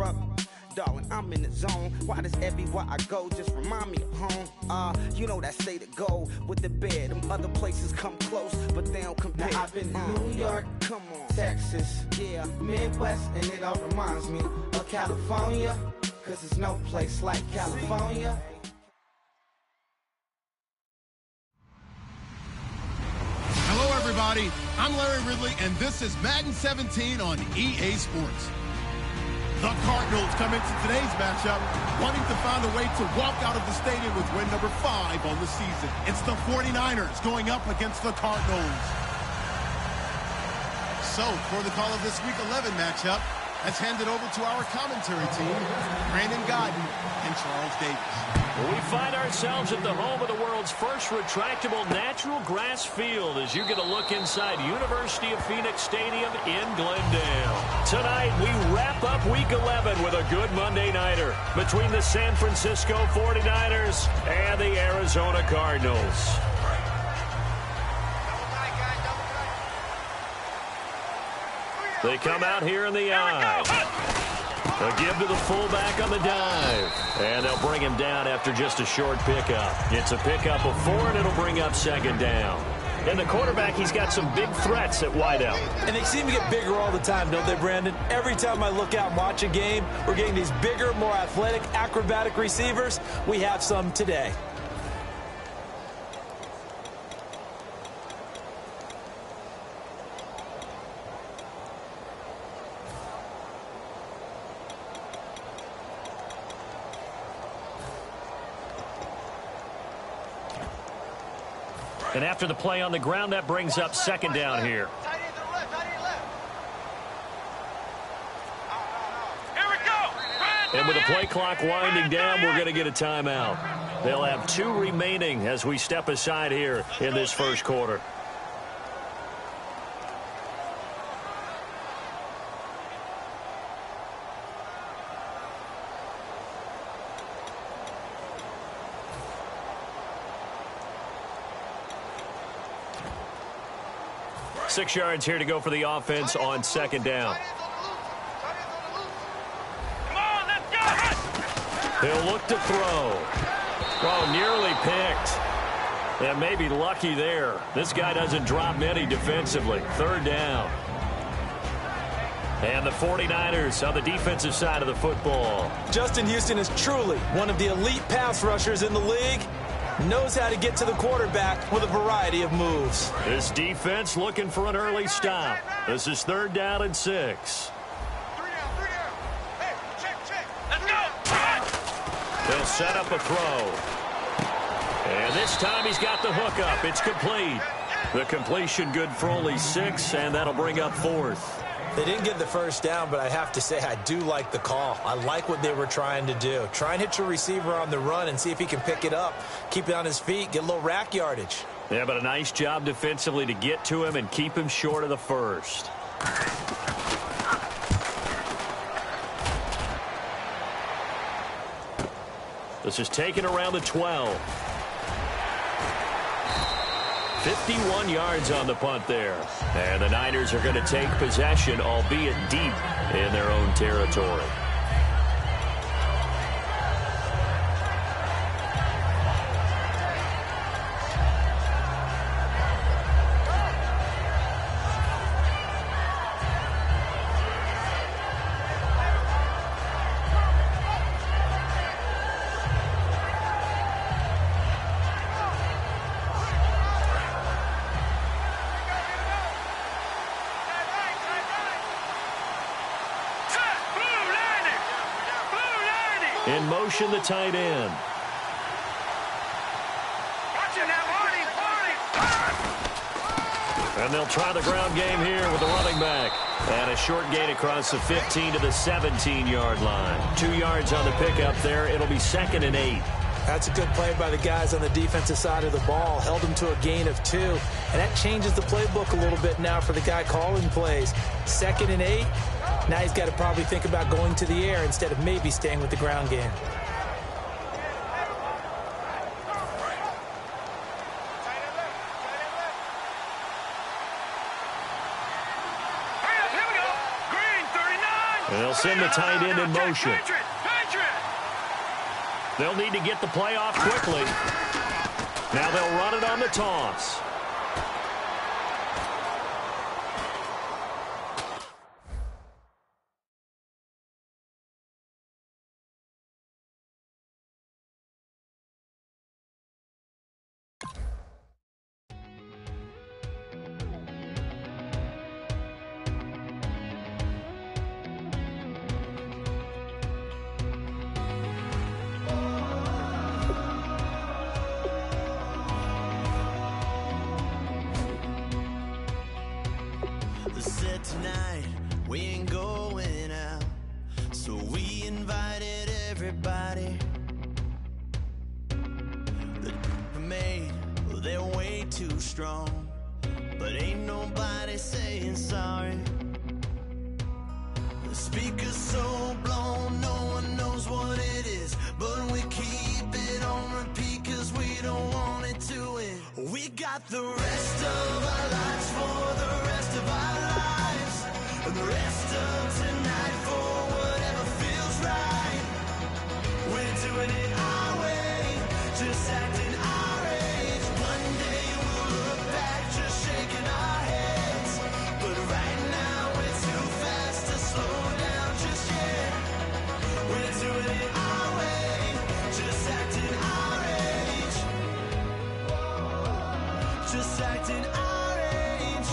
up. Darling, I'm in the zone. Why does everywhere I go just remind me of home? You know that say to go with the bed. Them other places come close, but they don't compare. Now I've been to New York, come on, Texas, yeah, Midwest, and it all reminds me of California, cause there's no place like California. Hello, everybody. I'm Larry Ridley, and this is Madden 17 on EA Sports. The Cardinals come into today's matchup wanting to find a way to walk out of the stadium with win number 5 on the season. It's the 49ers going up against the Cardinals. So, for the call of this Week 11 matchup, let's hand it over to our commentary team, Brandon Godden and Charles Davis. We find ourselves at the home of the world's first retractable natural grass field as you get a look inside University of Phoenix Stadium in Glendale. Tonight, we wrap up Week 11 with a good Monday nighter between the San Francisco 49ers and the Arizona Cardinals. They come out here in the eye. A give to the fullback on the dive. And they'll bring him down after just a short pickup. It's a pickup of 4, and it'll bring up second down. And the quarterback, he's got some big threats at wideout. And they seem to get bigger all the time, don't they, Brandon? Every time I look out and watch a game, we're getting these bigger, more athletic, acrobatic receivers. We have some today. And after the play on the ground, that brings up second down here. And with the play clock winding down, we're going to get a timeout. They'll have 2 remaining as we step aside here in this first quarter. Six yards here to go for the offense on second down. He'll look to throw. Oh, nearly picked. And maybe lucky there. This guy doesn't drop many defensively. Third down. And the 49ers on the defensive side of the football. Justin Houston is truly one of the elite pass rushers in the league. Knows how to get to the quarterback with a variety of moves. This defense looking for an early stop. This is 3rd down and 6. Hey, check. Let's go. They'll set up a throw. And this time he's got the hook up. It's complete. The completion good for only 6, and that'll bring up 4th. They didn't get the first down, but I have to say I do like the call. I like what they were trying to do. Try and hit your receiver on the run and see if he can pick it up. Keep it on his feet, get a little rack yardage. Yeah, but a nice job defensively to get to him and keep him short of the first. This is taken around the 12. 51 yards on the punt there. And the Niners are going to take possession, albeit deep in their own territory. In motion, the tight end. And they'll try the ground game here with the running back. And a short gain across the 15 to the 17-yard line. 2 yards on the pickup there. It'll be 2nd and 8. That's a good play by the guys on the defensive side of the ball. Held him to a gain of 2. And that changes the playbook a little bit now for the guy calling plays. 2nd and 8. Now he's got to probably think about going to the air instead of maybe staying with the ground game. And they'll send the tight end in motion. They'll need to get the play off quickly. Now they'll run it on the toss. Tonight we ain't going out, so we invited everybody. The made, well, they're way too strong, but ain't nobody saying sorry. The speaker's so blown, no one knows what it is, but we keep it on repeat cause we don't want it to end. We got the rest of our lives for the rest of our lives. And the rest of tonight for whatever feels right. We're doing it our way, just acting our age. One day we'll look back just shaking our heads, but right now we're too fast to slow down just yet. We're doing it our way, just acting our age. Just acting our age.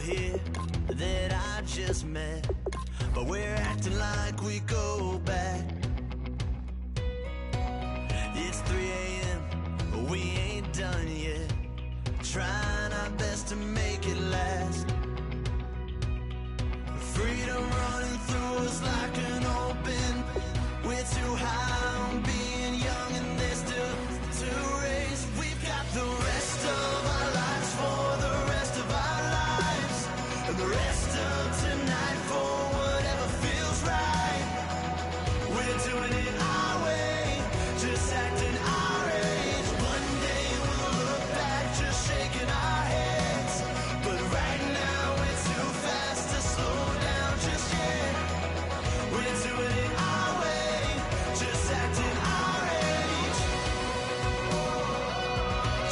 Here that I just met, but we're acting like we go back. It's 3 a.m., but we ain't done yet, trying our best to make it last. Freedom running through us like an open. We're too high on being young and there's still to race. We've got the rest of our lives for the rest of our lives. And the rest of tonight for whatever feels right. We're doing it our way, just acting our age. One day we'll look back just shaking our heads, but right now we're too fast to slow down just yet. We're doing it our way, just acting our age.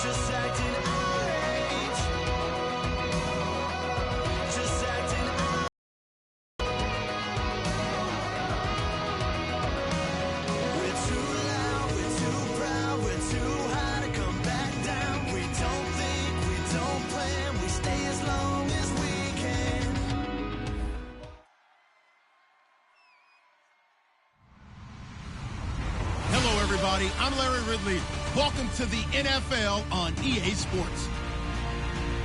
Just acting our age. Just acting our age. We're too loud, we're too proud, we're too high to come back down. We don't think, we don't plan, we stay as long as we can. Hello, everybody. I'm Larry Ridley. Welcome to the NFL on EA Sports.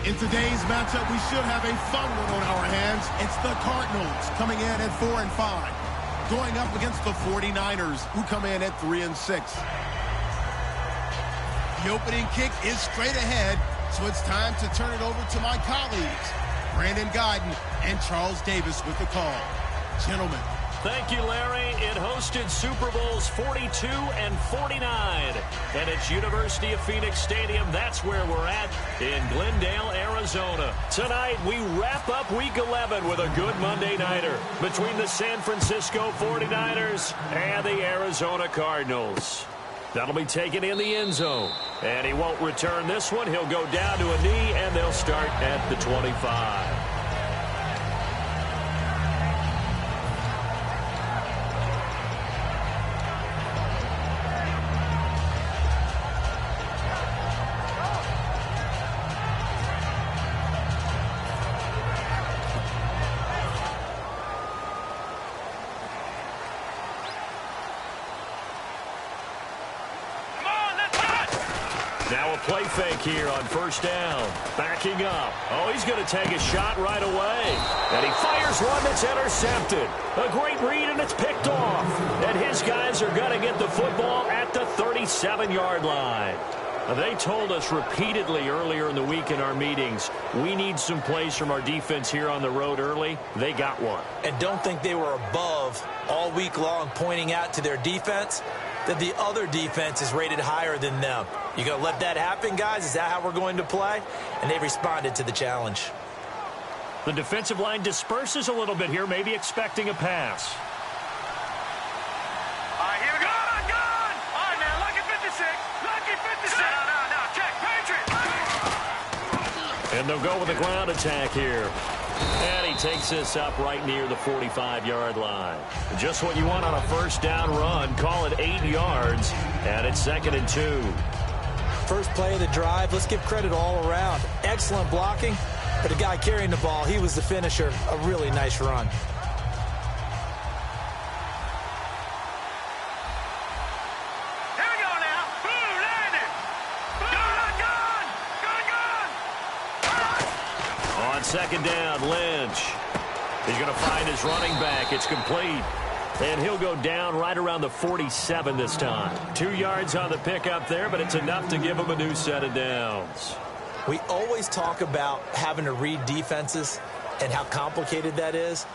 In today's matchup, we should have a fun one on our hands. It's the Cardinals coming in at 4-5, going up against the 49ers, who come in at 3-6. The opening kick is straight ahead, so it's time to turn it over to my colleagues, Brandon Guyton and Charles Davis with the call. Gentlemen. Thank you, Larry. It hosted Super Bowls 42 and 49. And it's University of Phoenix Stadium. That's where we're at in Glendale, Arizona. Tonight, we wrap up Week 11 with a good Monday nighter between the San Francisco 49ers and the Arizona Cardinals. That'll be taken in the end zone. And he won't return this one. He'll go down to a knee, and they'll start at the 25. Now a play fake here on first down. Backing up. Oh, he's going to take a shot right away. And he fires one that's intercepted. A great read, and it's picked off. And his guys are going to get the football at the 37-yard line. They told us repeatedly earlier in the week in our meetings, we need some plays from our defense here on the road early. They got one. And don't think they were above all week long pointing out to their defense. that the other defense is rated higher than them. You going to let that happen, guys? Is that how we're going to play? And they responded to the challenge. The defensive line disperses a little bit here, maybe expecting a pass. All right, here we go. Gun! All right, now, lucky 56. Lucky 56. No, check. Patriot. And they'll go with a ground attack here. And he takes this up right near the 45-yard line. Just what you want on a first down run. Call it 8 yards, and it's 2nd and 2. First play of the drive, let's give credit all around. Excellent blocking, but the guy carrying the ball, he was the finisher. A really nice run. Here we go now. Boom, landed. Gun. On 2nd down, Lynch. He's going to find his running back. It's complete. And he'll go down right around the 47 this time. 2 yards on the pickup there, but it's enough to give him a new set of downs. We always talk about having to read defenses and how complicated that is.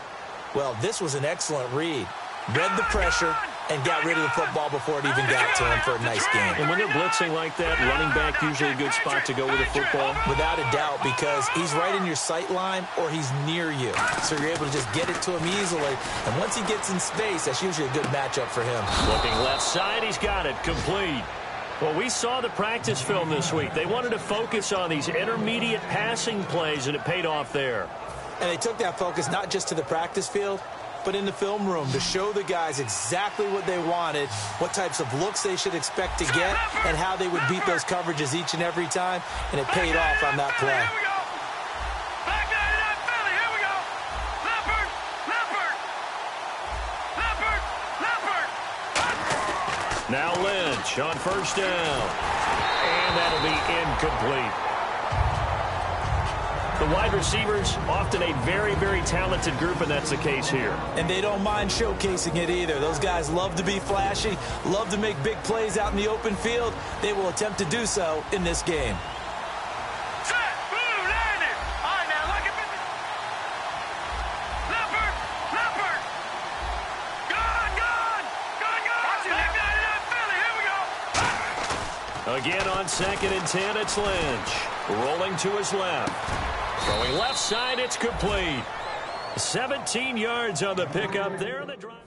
Well, this was an excellent read. Read the pressure and got rid of the football before it even got to him for a nice game. And when they're blitzing like that, running back usually a good spot to go with the football? Without a doubt, because he's right in your sight line or he's near you. So you're able to just get it to him easily. And once he gets in space, that's usually a good matchup for him. Looking left side, he's got it. Complete. Well, we saw the practice film this week. They wanted to focus on these intermediate passing plays, and it paid off there. And they took that focus not just to the practice field, but in the film room to show the guys exactly what they wanted, what types of looks they should expect to get, and how they would beat those coverages each and every time, and it paid off on that play. Here we go. Back 99 Philly. Here we go. Leopard. Now Lynch on first down. And that'll be incomplete. The wide receivers, often a very, very talented group, and that's the case here. And they don't mind showcasing it either. Those guys love to be flashy, love to make big plays out in the open field. They will attempt to do so in this game. Set. Boom. Landed. All right, now, look at this. Leopard. Gun. Back 99 Philly. Here we go. Again on 2nd and 10, it's Lynch. Rolling to his left. Throwing left side, it's complete. 17 yards on the pickup there. The drive.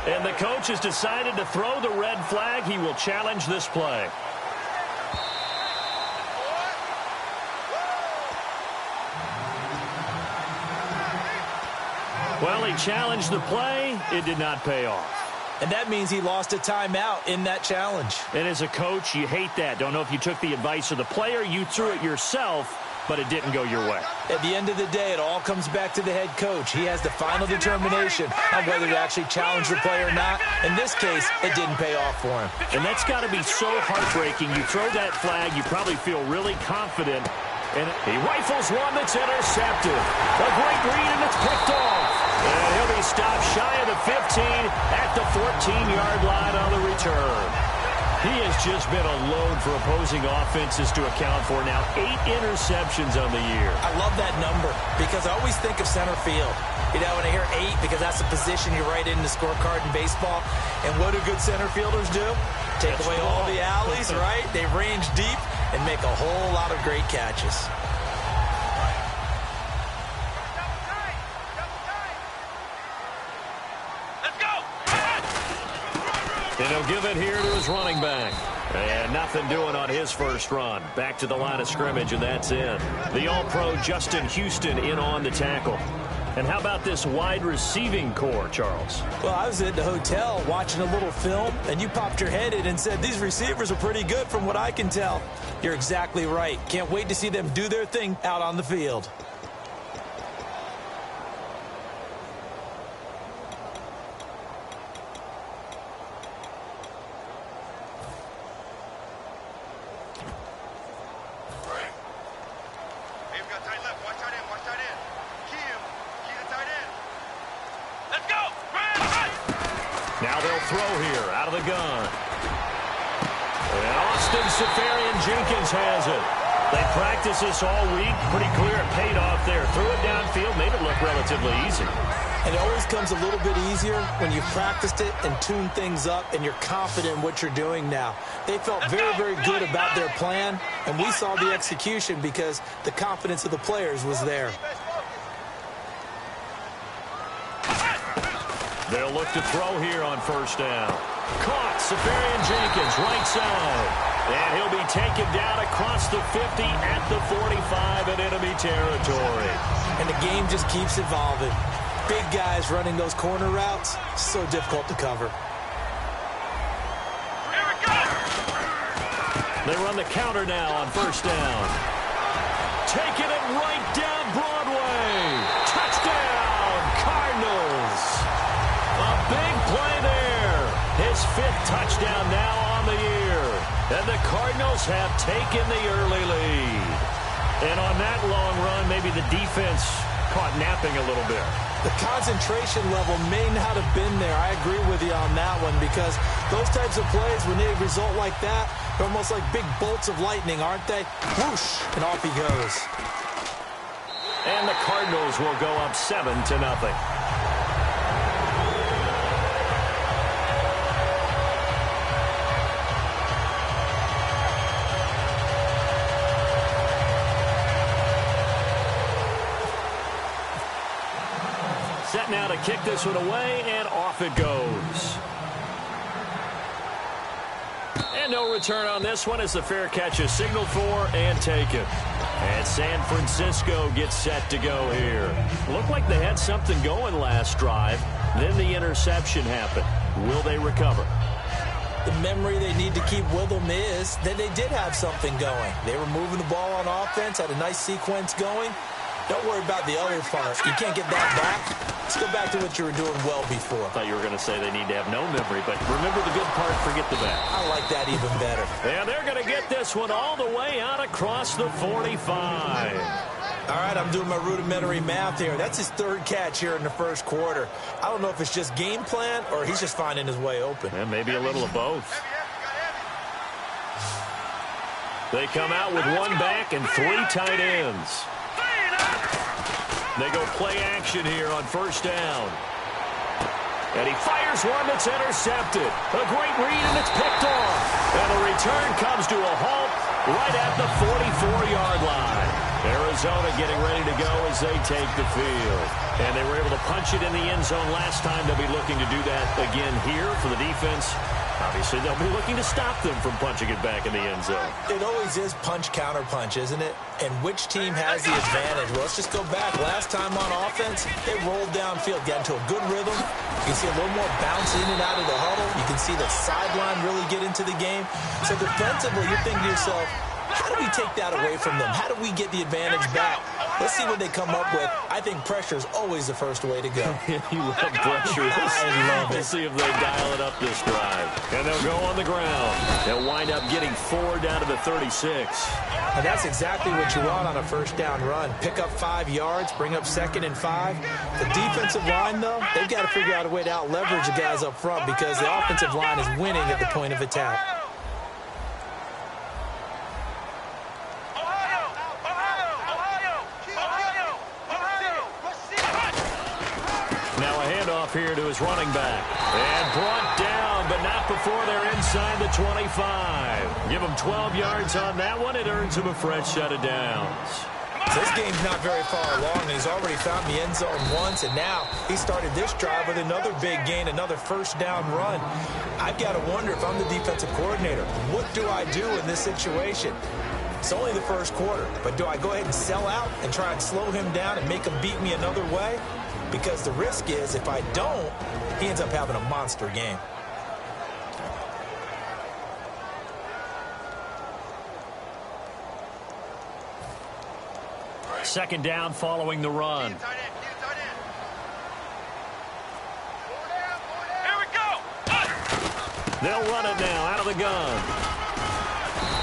And the coach has decided to throw the red flag. He will challenge this play. Well, he challenged the play. It did not pay off. And that means he lost a timeout in that challenge. And as a coach, you hate that. Don't know if you took the advice of the player. You threw it yourself, but it didn't go your way. At the end of the day, it all comes back to the head coach. He has the final determination on whether to actually challenge the play or not. In this case, it didn't pay off for him. And that's got to be so heartbreaking. You throw that flag, you probably feel really confident, and he rifles one that's intercepted. A great read, and it's picked off. And he'll be stopped shy of the 15 at the 14-yard line on the return. He has just been a load for opposing offenses to account for now. 8 interceptions on the year. I love that number because I always think of center field. You know, when I hear 8, because that's the position you write in the scorecard in baseball. And what do good center fielders do? Take away all the alleys, right? They range deep and make a whole lot of great catches. And he'll give it here to his running back. And nothing doing on his first run. Back to the line of scrimmage, and that's in. The All-Pro Justin Houston in on the tackle. And how about this wide receiving core, Charles? Well, I was at the hotel watching a little film, and you popped your head in and said, these receivers are pretty good from what I can tell. You're exactly right. Can't wait to see them do their thing out on the field. throw here out of the gun. And Austin Seferian-Jenkins has it. They practiced this all week. Pretty clear it paid off there. Threw it downfield, made it look relatively easy. And it always comes a little bit easier when you've practiced it and tuned things up and you're confident in what you're doing now. They felt very, very good about their plan, and we saw the execution because the confidence of the players was there. They'll look to throw here on first down. Caught, Seferian-Jenkins, right side. And he'll be taken down across the 50 at the 45 in enemy territory. And the game just keeps evolving. Big guys running those corner routes, so difficult to cover. They run the counter now on first down. Taking it right down Broadway. Touchdown, Cardinals. A big play there. His 5th touchdown now on the year. And the Cardinals have taken the early lead. And on that long run, maybe the defense caught napping a little bit. The concentration level may not have been there. I agree with you on that one because those types of plays, when they result like that, they're almost like big bolts of lightning, aren't they? Whoosh, and off he goes. And the Cardinals will go up 7-0. Set now to kick this one away, and off it goes. And no return on this one as the fair catch is signaled for and taken. And San Francisco gets set to go here. Looked like they had something going last drive. Then the interception happened. Will they recover? The memory they need to keep with them is that they did have something going. They were moving the ball on offense, had a nice sequence going. Don't worry about the other part. You can't get that back. Let's go back to what you were doing well before. I thought you were going to say they need to have no memory, but remember the good part, forget the bad. I like that even better. And they're going to get this one all the way out across the 45. All right, I'm doing my rudimentary math here. That's his 3rd catch here in the first quarter. I don't know if it's just game plan or he's just finding his way open. And maybe a little of both. They come out with 1 back and 3 tight ends. They go play action here on first down. And he fires one that's intercepted. A great read, and it's picked off. And the return comes to a halt right at the 44-yard line. Arizona getting ready to go as they take the field. And they were able to punch it in the end zone last time. They'll be looking to do that again here for the defense. Obviously, they'll be looking to stop them from punching it back in the end zone. It always is punch-counter-punch, isn't it? And which team has the advantage? Well, let's just go back. Last time on offense, they rolled downfield, got into a good rhythm. You can see a little more bounce in and out of the huddle. You can see the sideline really get into the game. So defensively, you're thinking to yourself, how do we take that away from them? How do we get the advantage back? Let's see what they come up with. I think pressure is always the first way to go. You love pressure. I love it. We'll see if they dial it up this drive. And they'll go on the ground. They'll wind up getting 4 down to the 36. And that's exactly what you want on a first down run. Pick up 5 yards, bring up 2nd and 5. The defensive line, though, they've got to figure out a way to out-leverage the guys up front because the offensive line is winning at the point of attack. Here to his running back. And brought down, but not before they're inside the 25. Give him 12 yards on that one. It earns him a fresh set of downs. So this game's not very far along, and he's already found the end zone once, and now he started this drive with another big gain, another first down run. I've got to wonder if I'm the defensive coordinator, what do I do in this situation? It's only the first quarter, but do I go ahead and sell out and try and slow him down and make him beat me another way? Because the risk is, if I don't, he ends up having a monster game. Second down following the run. Here we go. They'll run it now out of the gun.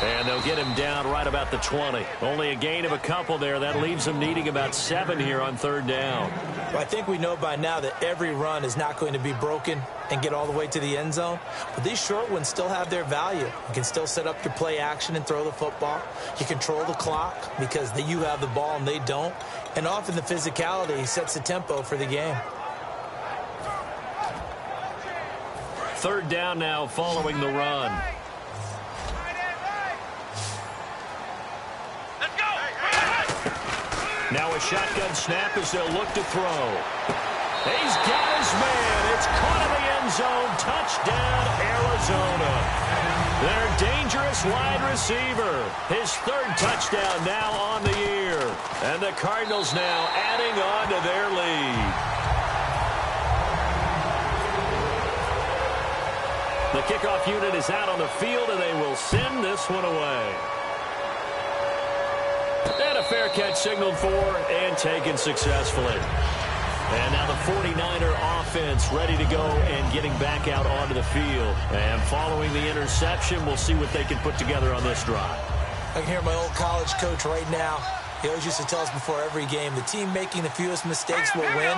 And they'll get him down right about the 20. Only a gain of a couple there. That leaves them needing about 7 here on 3rd down. Well, I think we know by now that every run is not going to be broken and get all the way to the end zone. But these short ones still have their value. You can still set up your play action and throw the football. You control the clock because you have the ball and they don't. And often the physicality sets the tempo for the game. 3rd down now following the run. Now a shotgun snap as they'll look to throw. He's got his man. It's caught in the end zone. Touchdown, Arizona. Their dangerous wide receiver. His 3rd touchdown now on the year. And the Cardinals now adding on to their lead. The kickoff unit is out on the field, and they will send this one away. And a fair catch signaled for and taken successfully. And now the 49er offense ready to go and getting back out onto the field. And following the interception, we'll see what they can put together on this drive. I can hear my old college coach right now. He always used to tell us before every game, the team making the fewest mistakes will win.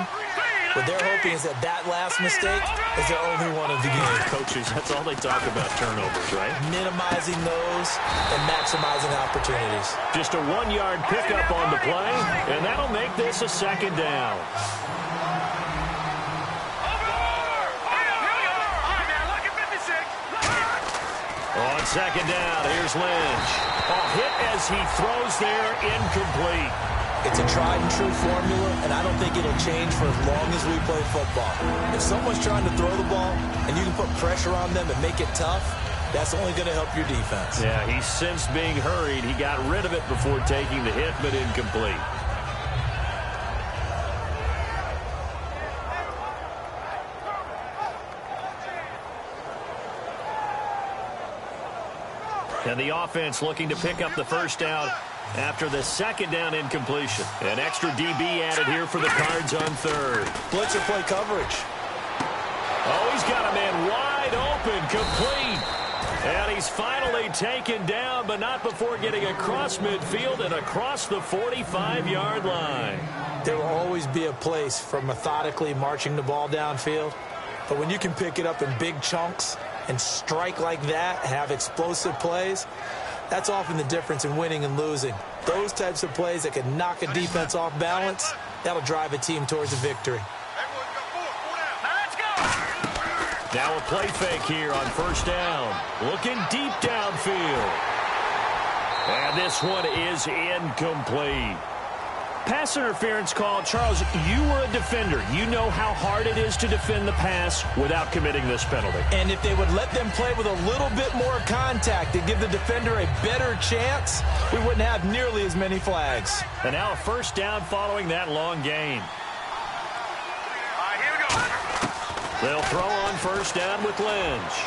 What they're hoping is that last mistake is their only one of the game. Coaches, that's all they talk about, turnovers, right? Minimizing those and maximizing opportunities. Just a 1-yard pickup on the play, and that'll make this a 2nd down. On 2nd down, here's Lynch. A hit as he throws there, incomplete. It's a tried-and-true formula, and I don't think it'll change for as long as we play football. If someone's trying to throw the ball and you can put pressure on them and make it tough, that's only going to help your defense. Yeah, he sensed being hurried. He got rid of it before taking the hit, but incomplete. And the offense looking to pick up the 1st down after the 2nd down incompletion. An extra DB added here for the Cards on 3rd. Blitzer play coverage. Oh, he's got a man wide open, complete. And he's finally taken down, but not before getting across midfield and across the 45-yard line. There will always be a place for methodically marching the ball downfield. But when you can pick it up in big chunks and strike like that, have explosive plays, that's often the difference in winning and losing. Those types of plays that can knock a defense off balance, that'll drive a team towards a victory. Now a play fake here on 1st down. Looking deep downfield. And this one is incomplete. Pass interference call. Charles, you were a defender. You know how hard it is to defend the pass without committing this penalty. And if they would let them play with a little bit more contact and give the defender a better chance, we wouldn't have nearly as many flags. And now a 1st down following that long gain. Here we go. They'll throw on 1st down with Lynch.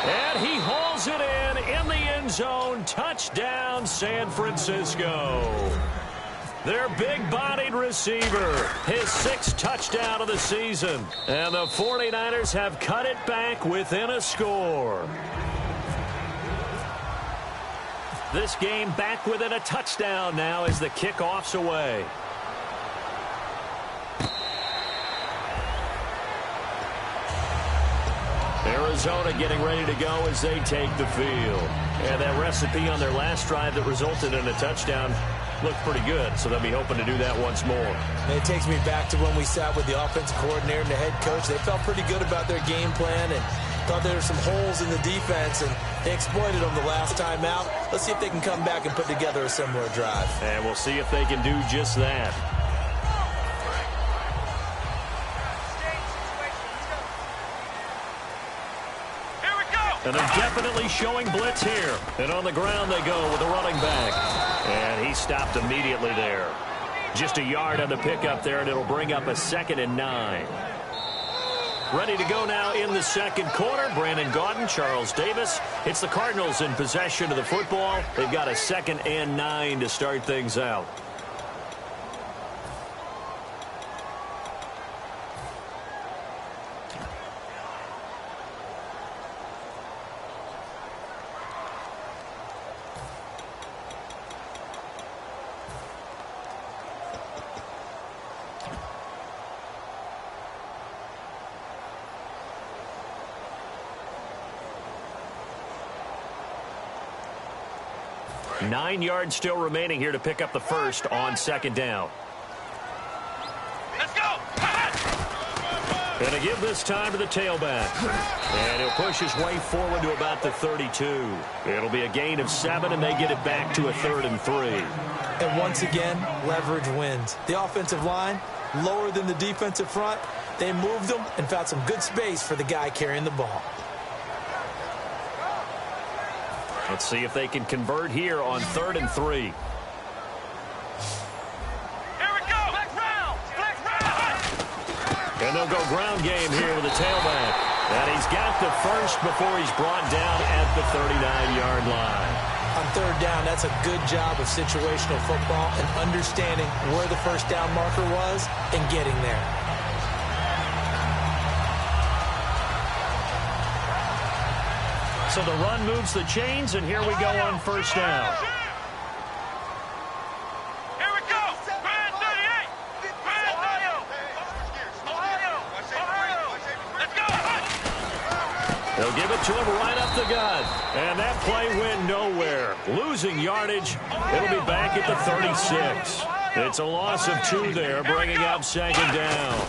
And he hauls it in the end zone. Touchdown, San Francisco. Their big-bodied receiver, his 6th touchdown of the season. And the 49ers have cut it back within a score. This game back within a touchdown now as the kickoff's away. Arizona getting ready to go as they take the field. And that recipe on their last drive that resulted in a touchdown looked pretty good, so they'll be hoping to do that once more. And it takes me back to when we sat with the offensive coordinator and the head coach. They felt pretty good about their game plan and thought there were some holes in the defense, and they exploited them the last time out. Let's see if they can come back and put together a similar drive. And we'll see if they can do just that. And they're definitely showing blitz here. And on the ground they go with the running back. And he stopped immediately there. Just a yard on the pickup there, and it'll bring up a 2nd and 9. Ready to go now in the 2nd quarter. Brandon Gaudin, Charles Davis. It's the Cardinals in possession of the football. They've got a 2nd and 9 to start things out. 9 yards still remaining here to pick up the first on second down. Let's go. Going to give this time to the tailback. And he'll push his way forward to about the 32. It'll be a gain of 7, and they get it back to a 3rd and 3. And once again, leverage wins. The offensive line, lower than the defensive front. They moved them and found some good space for the guy carrying the ball. Let's see if they can convert here on 3rd and 3. Here we go. Flex round. Flex round. And they'll go ground game here with the tailback. And he's got the first before he's brought down at the 39-yard line. On 3rd down, that's a good job of situational football and understanding where the first down marker was and getting there. So the run moves the chains, and here we go on first down. Here we go. Grand 38. Grand Ohio. Let's go. They'll give it to him right up the gut. And that play went nowhere. Losing yardage. It'll be back at the 36. It's a loss of 2 there, bringing up second down.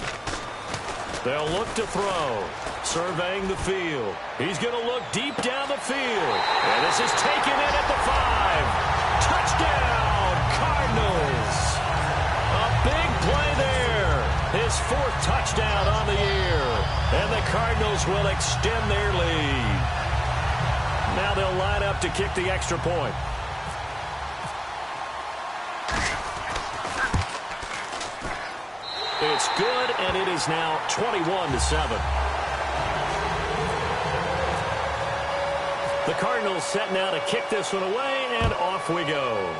They'll look to throw. Surveying the field. He's going to look deep down the field. And this is taken in at the 5. Touchdown, Cardinals. A big play there. His 4th touchdown on the year. And the Cardinals will extend their lead. Now they'll line up to kick the extra point. It's good, and it is now 21-7. The Cardinals set now to kick this one away, and off we go.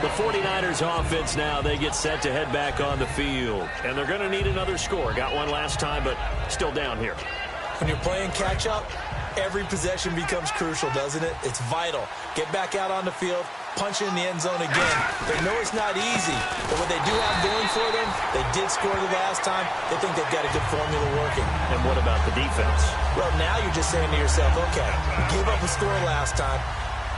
The 49ers offense now, they get set to head back on the field. And they're going to need another score. Got one last time, but still down here. When you're playing catch-up, every possession becomes crucial, doesn't it? It's vital. Get back out on the field, punch it in the end zone again. They know it's not easy, but what they do have going for them, they did score the last time. They think they've got a good formula working. And what about the defense? Well, now you're just saying to yourself, okay, give up a score last time.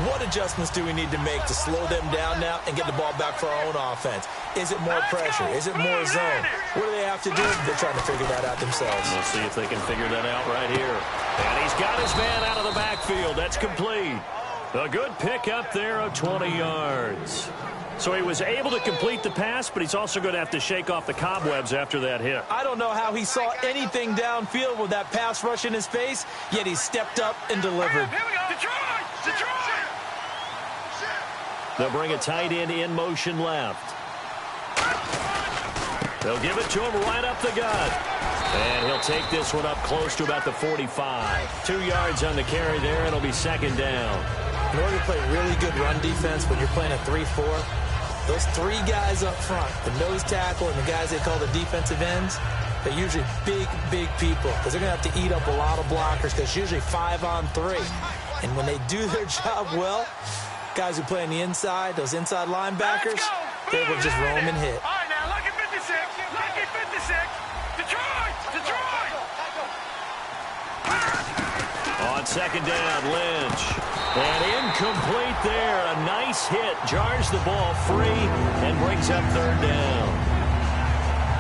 What adjustments do we need to make to slow them down now and get the ball back for our own offense? Is it more pressure? Is it more zone? What do they have to do? They're trying to figure that out themselves. We'll see if they can figure that out right here. And he's got his man out of the backfield. That's complete. A good pick up there of 20 yards. So he was able to complete the pass, but he's also going to have to shake off the cobwebs after that hit. I don't know how he saw anything downfield with that pass rush in his face, yet he stepped up and delivered. Here we go. Detroit. Detroit. They'll bring a tight end in motion left. They'll give it to him right up the gut. And he'll take this one up close to about the 45. 2 yards on the carry there, and it'll be second down. In order to play really good run defense when you're playing a 3-4, those 3 guys up front, the nose tackle and the guys they call the defensive ends, they're usually big, big people because they're going to have to eat up a lot of blockers because it's usually 5-on-3. And when they do their job well, guys who play on the inside, those inside linebackers, they're able to just roam and hit. All right, now, lucky 56. Lucky 56. Detroit. Detroit. On second down, Lynch. And incomplete there. A nice hit. Jars the ball free and brings up third down.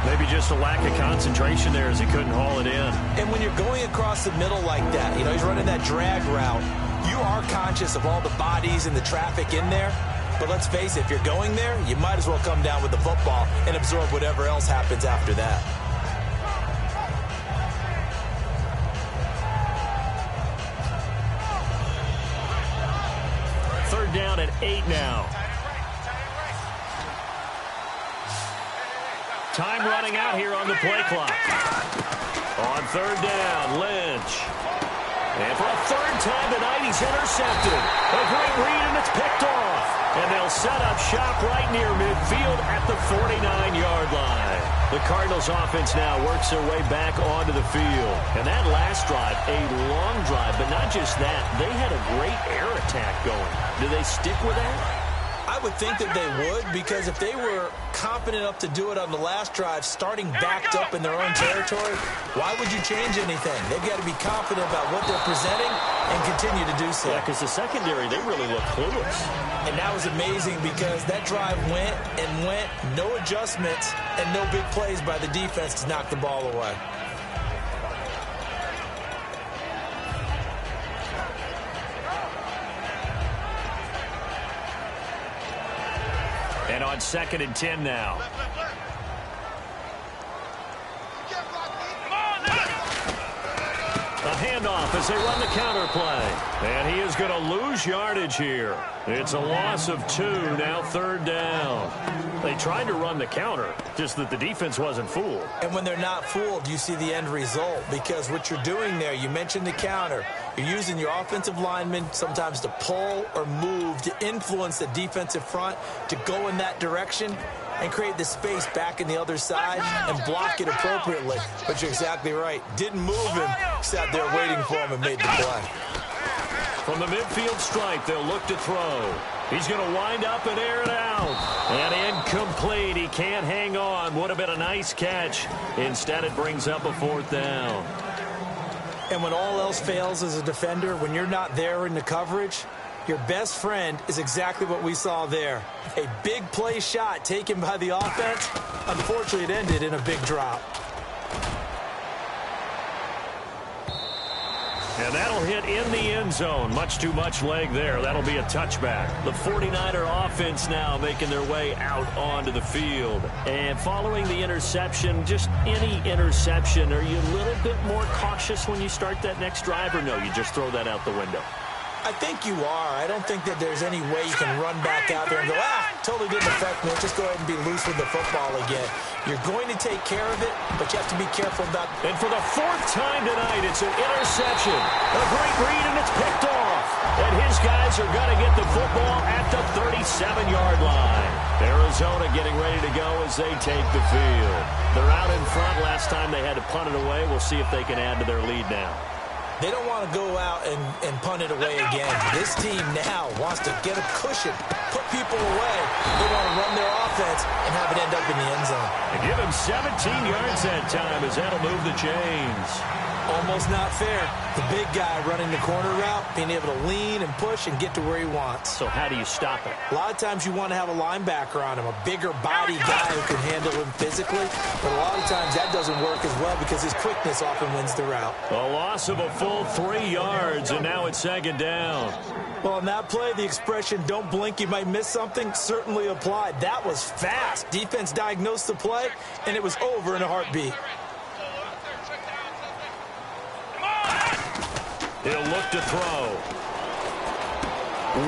Maybe just a lack of concentration there as he couldn't haul it in. And when you're going across the middle like that, you know, he's running that drag route, you are conscious of all the bodies and the traffic in there. But let's face it, if you're going there, you might as well come down with the football and absorb whatever else happens after that. Third down at 8 now. Time running out here on the play clock. On third down, Lynch. And for a third time tonight, he's intercepted. A great read, and it's picked off. And they'll set up shop right near midfield at the 49-yard line. The Cardinals offense now works their way back onto the field. And that last drive, a long drive, but not just that. They had a great air attack going. Do they stick with that? I would think that they would, because if they were confident enough to do it on the last drive, starting backed up in their own territory, why would you change anything? They've got to be confident about what they're presenting and continue to do so. Yeah, because the secondary, they really look clueless. And that was amazing because that drive went and went, no adjustments, and no big plays by the defense to knock the ball away. And on 2nd and 10 now. A handoff as they run the counter play. And he is going to lose yardage here. It's a loss of 2, now 3rd down. They tried to run the counter, just that the defense wasn't fooled. And when they're not fooled, you see the end result, because what you're doing there, you mentioned the counter. You're using your offensive linemen sometimes to pull or move to influence the defensive front to go in that direction and create the space back in the other side and block it appropriately. But you're exactly right. Didn't move him, sat there waiting for him and made the play. From the midfield stripe, they'll look to throw. He's going to wind up and air it out. And incomplete. He can't hang on. Would have been a nice catch. Instead, it brings up a 4th down. And when all else fails as a defender, when you're not there in the coverage, your best friend is exactly what we saw there. A big play shot taken by the offense. Unfortunately, it ended in a big drop. And that'll hit in the end zone. Much too much leg there. That'll be a touchback. The 49er offense now making their way out onto the field. And following the interception, just any interception, are you a little bit more cautious when you start that next drive, or no, you just throw that out the window? I think you are. I don't think that there's any way you can run back out there and go, totally didn't affect me. Just go ahead and be loose with the football again. You're going to take care of it, but you have to be careful about it. And for the 4th time tonight, it's an interception. A great read, and it's picked off. And his guys are going to get the football at the 37-yard line. Arizona getting ready to go as they take the field. They're out in front. Last time they had to punt it away. We'll see if they can add to their lead now. They don't want to go out and punt it away again. This team now wants to get a cushion, put people away. They want to run their offense and have it end up in the end zone. And give him 17 yards that time as that'll move the chains. Almost not fair. The big guy running the corner route, being able to lean and push and get to where he wants. So how do you stop it? A lot of times you want to have a linebacker on him, a bigger body guy who can handle him physically. But a lot of times that doesn't work as well because his quickness often wins the route. A loss of a full 3 yards, and now it's 2nd down. Well, on that play, the expression, don't blink, you might miss something, certainly applied. That was fast. Defense diagnosed the play, and it was over in a heartbeat. He'll look to throw.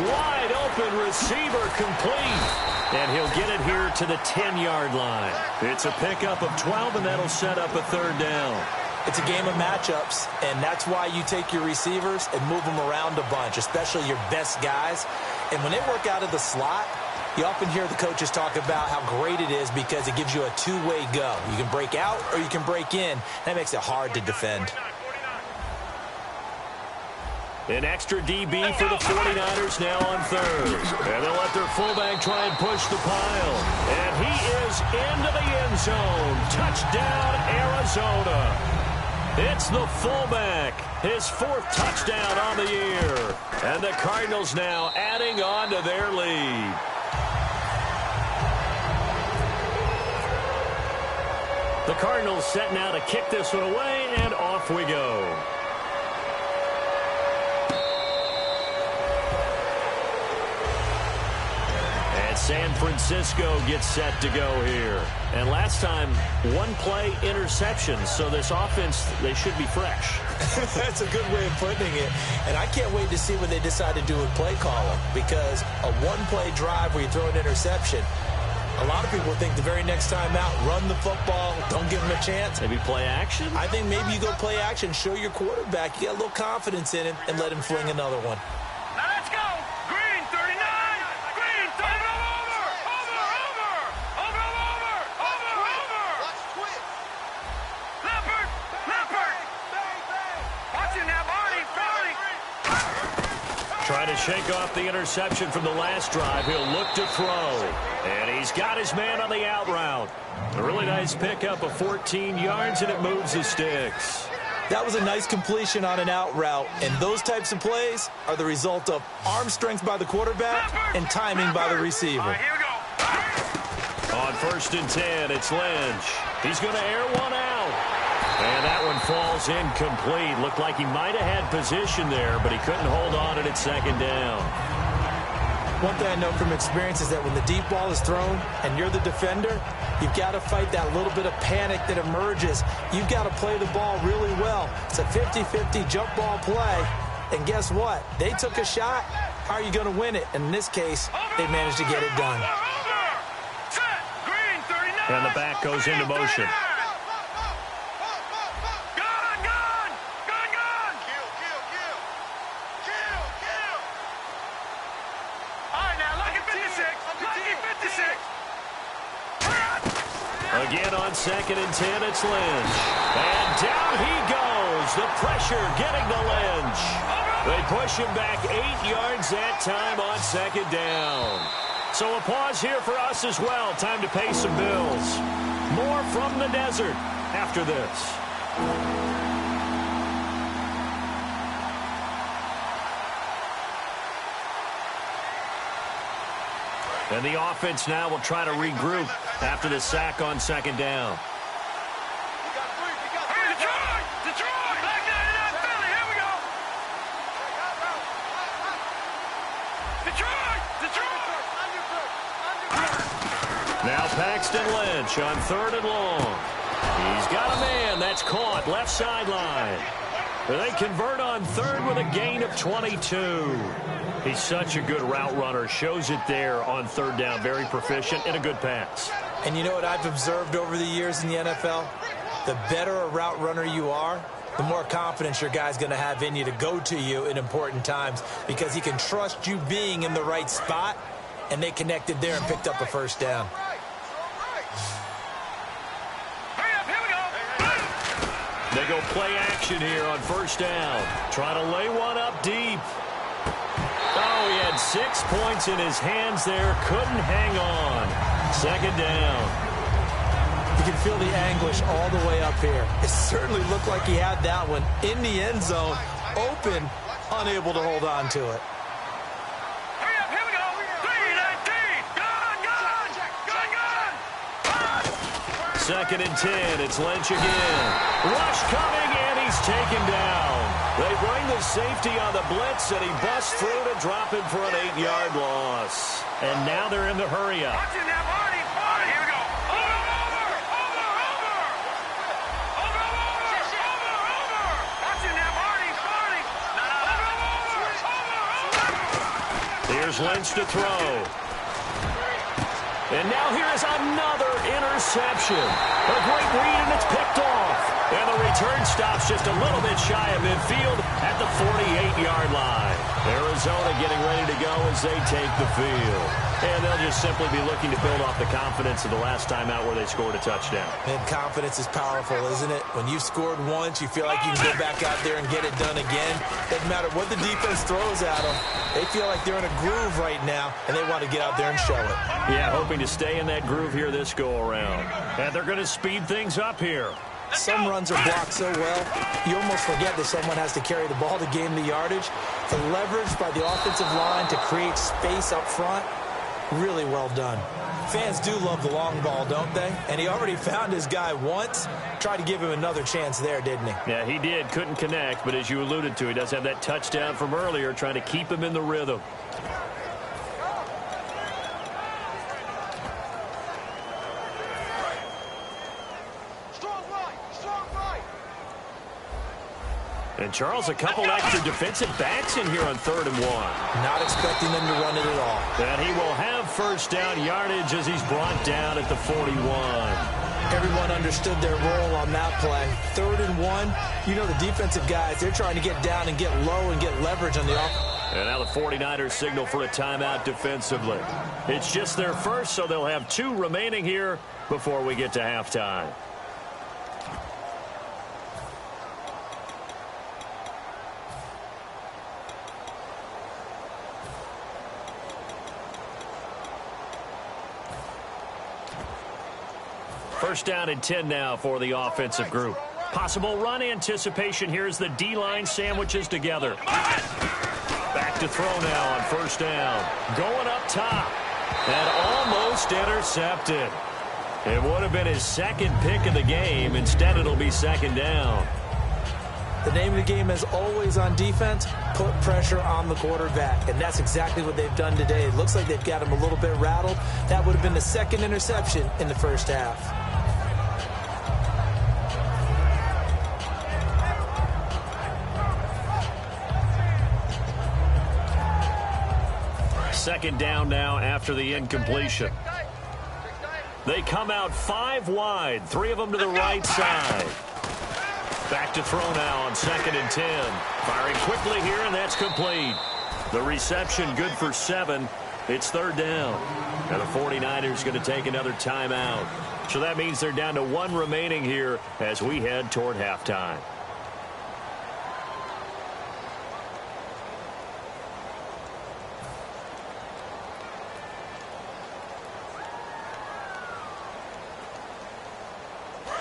Wide open receiver complete. And he'll get it here to the 10-yard line. It's a pickup of 12, and that'll set up a 3rd down. It's a game of matchups, and that's why you take your receivers and move them around a bunch, especially your best guys. And when they work out of the slot, you often hear the coaches talk about how great it is because it gives you a two-way go. You can break out or you can break in. That makes it hard to defend. An extra DB for the 49ers now on 3rd. And they'll let their fullback try and push the pile. And he is into the end zone. Touchdown, Arizona. It's the fullback. His 4th touchdown on the year. And the Cardinals now adding on to their lead. The Cardinals set now to kick this one away, and off we go. San Francisco gets set to go here. And last time, 1-play interception. So this offense, they should be fresh. That's a good way of putting it. And I can't wait to see what they decide to do with play calling. Because a 1-play drive where you throw an interception, a lot of people think the very next time out, run the football, don't give him a chance. Maybe play action? I think maybe you go play action, show your quarterback, you got a little confidence in him, and let him fling another one. Now let's go. Green, 39. Green, 30. Leopard. Watching that, Marty. Trying to shake off the interception from the last drive. He'll look to throw. And he's got his man on the out route. A really nice pickup of 14 yards, and it moves the sticks. That was a nice completion on an out route, and those types of plays are the result of arm strength by the quarterback and timing by the receiver. All right, here we go. On 1st and 10, it's Lynch. He's going to air one out. And that one falls incomplete. Looked like he might have had position there, but he couldn't hold on at 2nd down. One thing I know from experience is that when the deep ball is thrown and you're the defender, you've got to fight that little bit of panic that emerges. You've got to play the ball really well. It's a 50-50 jump ball play. And guess what? They took a shot. How are you going to win it? And in this case, they managed to get it done. Set. Green, 39. And the back goes into motion. Again on 2nd and 10, it's Lynch. And down he goes. The pressure getting to Lynch. They push him back 8 yards that time on 2nd down. So a pause here for us as well. Time to pay some bills. More from the desert after this. And the offense now will try to regroup after the sack on 2nd down. Detroit! Back down to Philly. Here we go. Detroit! Now Paxton Lynch on 3rd and long. He's got a man. That's caught. Left sideline. They convert on 3rd with a gain of 22. He's such a good route runner. Shows it there on 3rd down. Very proficient and a good pass. And you know what I've observed over the years in the NFL? The better a route runner you are, the more confidence your guy's going to have in you to go to you in important times because he can trust you being in the right spot, and they connected there and picked up a 1st down. They go play action here on 1st down. Trying to lay one up deep. Oh, he had 6 points in his hands there. Couldn't hang on. 2nd down. You can feel the anguish all the way up here. It certainly looked like he had that one in the end zone, open, unable to hold on to it. Hurry up, here we go. 3-19. Gun. 2nd and 10. It's Lynch again. Rush coming, and he's taken down. They bring the safety on the blitz, and he busts through to drop him for an 8-yard loss. And now they're in the hurry-up. Watch it now, Marty. Here we go. Over. Watch it now, Marty. Over. Here's Lynch to throw. And now here is another interception. A great read, and it's picked off. And the return stops just a little bit shy of midfield at the 48-yard line. Arizona getting ready to go as they take the field. And they'll just simply be looking to build off the confidence of the last time out where they scored a touchdown. And confidence is powerful, isn't it? When you've scored once, you feel like you can go back out there and get it done again. Doesn't matter what the defense throws at them. They feel like they're in a groove right now, and they want to get out there and show it. Yeah, hoping to stay in that groove here this go-around. And they're going to speed things up here. Some runs are blocked so well, you almost forget that someone has to carry the ball to gain the yardage. The leverage by the offensive line to create space up front, really well done. Fans do love the long ball, don't they? And he already found his guy once. Tried to give him another chance there, didn't he? Yeah, he did. Couldn't connect, but as you alluded to, he does have that touchdown from earlier, trying to keep him in the rhythm. And, Charles, a couple extra defensive backs in here on 3rd and 1. Not expecting them to run it at all. And he will have 1st down yardage as he's brought down at the 41. Everyone understood their role on that play. 3rd and 1, you know the defensive guys, they're trying to get down and get low and get leverage on the offense. And now the 49ers signal for a timeout defensively. It's just their first, so they'll have 2 remaining here before we get to halftime. First down and 10 now for the offensive group. Possible run anticipation. Here's the D-line sandwiches together. Back to throw now on first down. Going up top. And almost intercepted. It would have been his second pick of the game. Instead, it'll be second down. The name of the game is always on defense, put pressure on the quarterback. And that's exactly what they've done today. It looks like they've got him a little bit rattled. That would have been the second interception in the first half. Second down now after the incompletion. They come out 5 wide, 3 of them to the right side. Back to throw now on second and 10. Firing quickly here, and that's complete. The reception good for 7. It's third down. And the 49ers going to take another timeout. So that means they're down to 1 remaining here as we head toward halftime.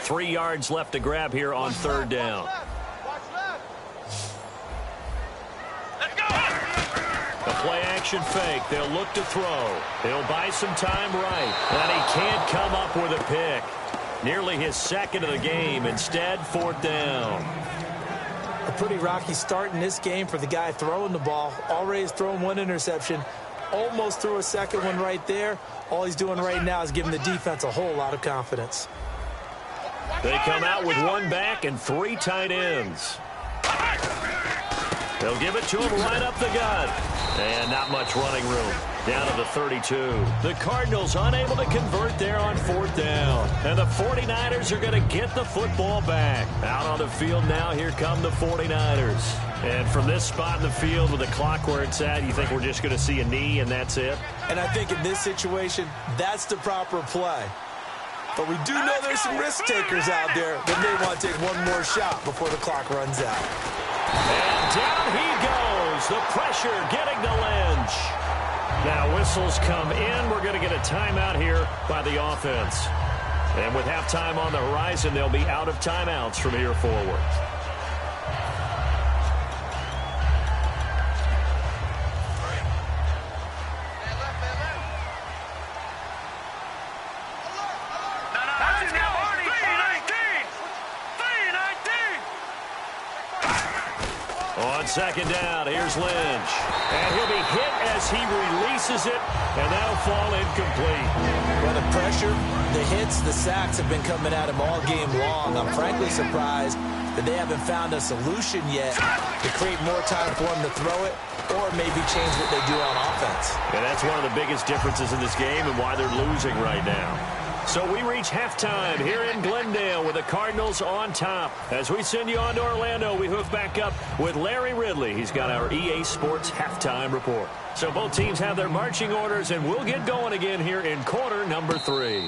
Three yards left to grab here on third down. The play action fake. They'll look to throw. He'll buy some time right. And he can't come up with a pick. Nearly his second of the game. Instead, fourth down. A pretty rocky start in this game for the guy throwing the ball. Already has thrown 1 interception. Almost threw a second one right there. All he's doing right now is giving the defense a whole lot of confidence. They come out with 1 back and 3 tight ends. They'll give it to him right up the gut. And not much running room. Down to the 32. The Cardinals unable to convert there on fourth down. And the 49ers are going to get the football back. Out on the field now, here come the 49ers. And from this spot in the field with the clock where it's at, you think we're just going to see a knee and that's it? And I think in this situation, that's the proper play. But we do know there's some risk takers out there that may want to take one more shot before the clock runs out. And down he goes. The pressure getting to Lynch. Now whistles come in. We're going to get a timeout here by the offense. And with halftime on the horizon, they'll be out of timeouts from here forward. On second down, here's Lynch. And he'll be hit as he releases it, and that'll fall incomplete. Well, the pressure, the hits, the sacks have been coming at him all game long. I'm frankly surprised that they haven't found a solution yet to create more time for him to throw it or maybe change what they do on offense. And that's one of the biggest differences in this game and why they're losing right now. So we reach halftime here in Glendale with the Cardinals on top. As we send you on to Orlando, we hook back up with Larry Ridley. He's got our EA Sports halftime report. So both teams have their marching orders, and we'll get going again here in quarter number 3.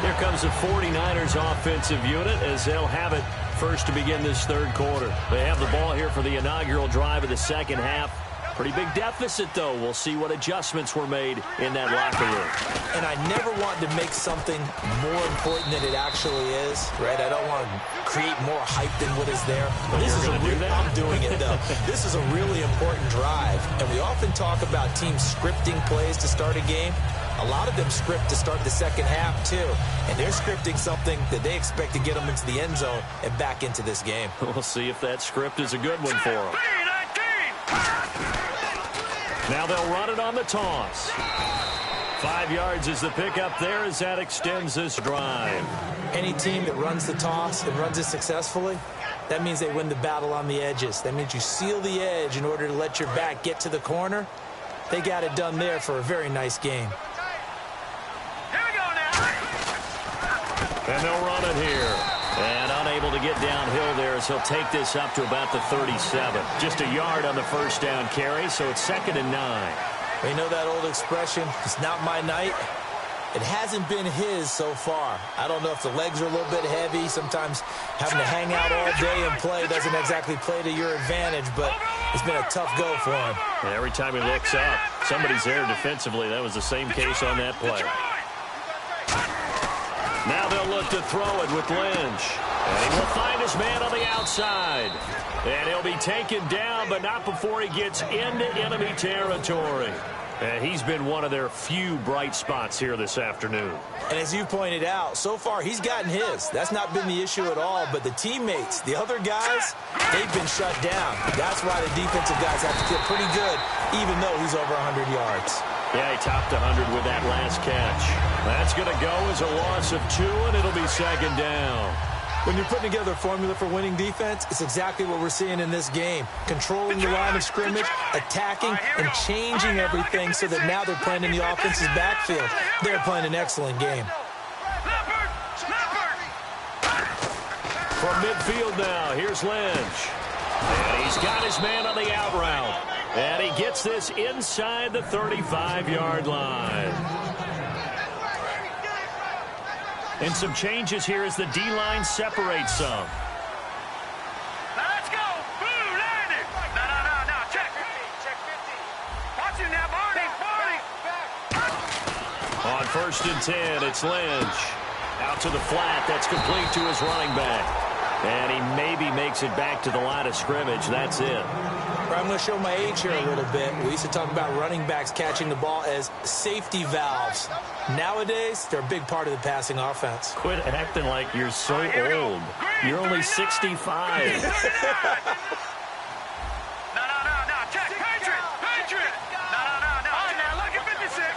Here comes the 49ers offensive unit as they'll have it first to begin this third quarter. They have the ball here for the inaugural drive of the second half. Pretty big deficit, though. We'll see what adjustments were made in that locker room. And I never want to make something more important than it actually is, right? I don't want to create more hype than what is there. But this is I'm doing it, though. This is a really important drive. And we often talk about teams scripting plays to start a game. A lot of them script to start the second half, too. And they're scripting something that they expect to get them into the end zone and back into this game. We'll see if that script is a good one for them. Now they'll run it on the toss. 5 yards is the pickup there as that extends this drive. Any team that runs the toss and runs it successfully, that means they win the battle on the edges. That means you seal the edge in order to let your back get to the corner. They got it done there for a very nice game. Here we go now. And they'll run it here. And unable to get downhill there as he'll take this up to about the 37. Just a yard on the first down carry, so it's 2nd and 9. You know that old expression, it's not my night? It hasn't been his so far. I don't know if the legs are a little bit heavy. Sometimes having to hang out all day and play doesn't exactly play to your advantage, but It's been a tough go for him. And every time he looks up, somebody's there defensively. That was the same case on that play. Now they'll look to throw it with Lynch. And he will find his man on the outside. And he'll be taken down, but not before he gets into enemy territory. And he's been one of their few bright spots here this afternoon. And as you pointed out, so far he's gotten his. That's not been the issue at all. But the teammates, the other guys, they've been shut down. That's why the defensive guys have to feel pretty good, even though he's over 100 yards. Yeah, he topped 100 with that last catch. That's going to go as a loss of 2, and it'll be second down. When you're putting together a formula for winning defense, it's exactly what we're seeing in this game. Controlling the line of scrimmage, attacking, and changing everything so that now they're playing in the offense's backfield. They're playing an excellent game. From midfield now, here's Lynch. And he's got his man on the out route. And he gets this inside the 35-yard line. And some changes here as the D-line separates some. Now let's go. Blue landed. No. Check. Check 50. Watch it now, Barney. On 1st and 10, it's Lynch. Out to the flat. That's complete to his running back. And he maybe makes it back to the line of scrimmage. That's it. I'm going to show my age here a little bit. We used to talk about running backs catching the ball as safety valves. Nowadays, they're a big part of the passing offense. Quit acting like you're so old. You're only 65. No. Check. Patriot. No. All right, now, lucky 56.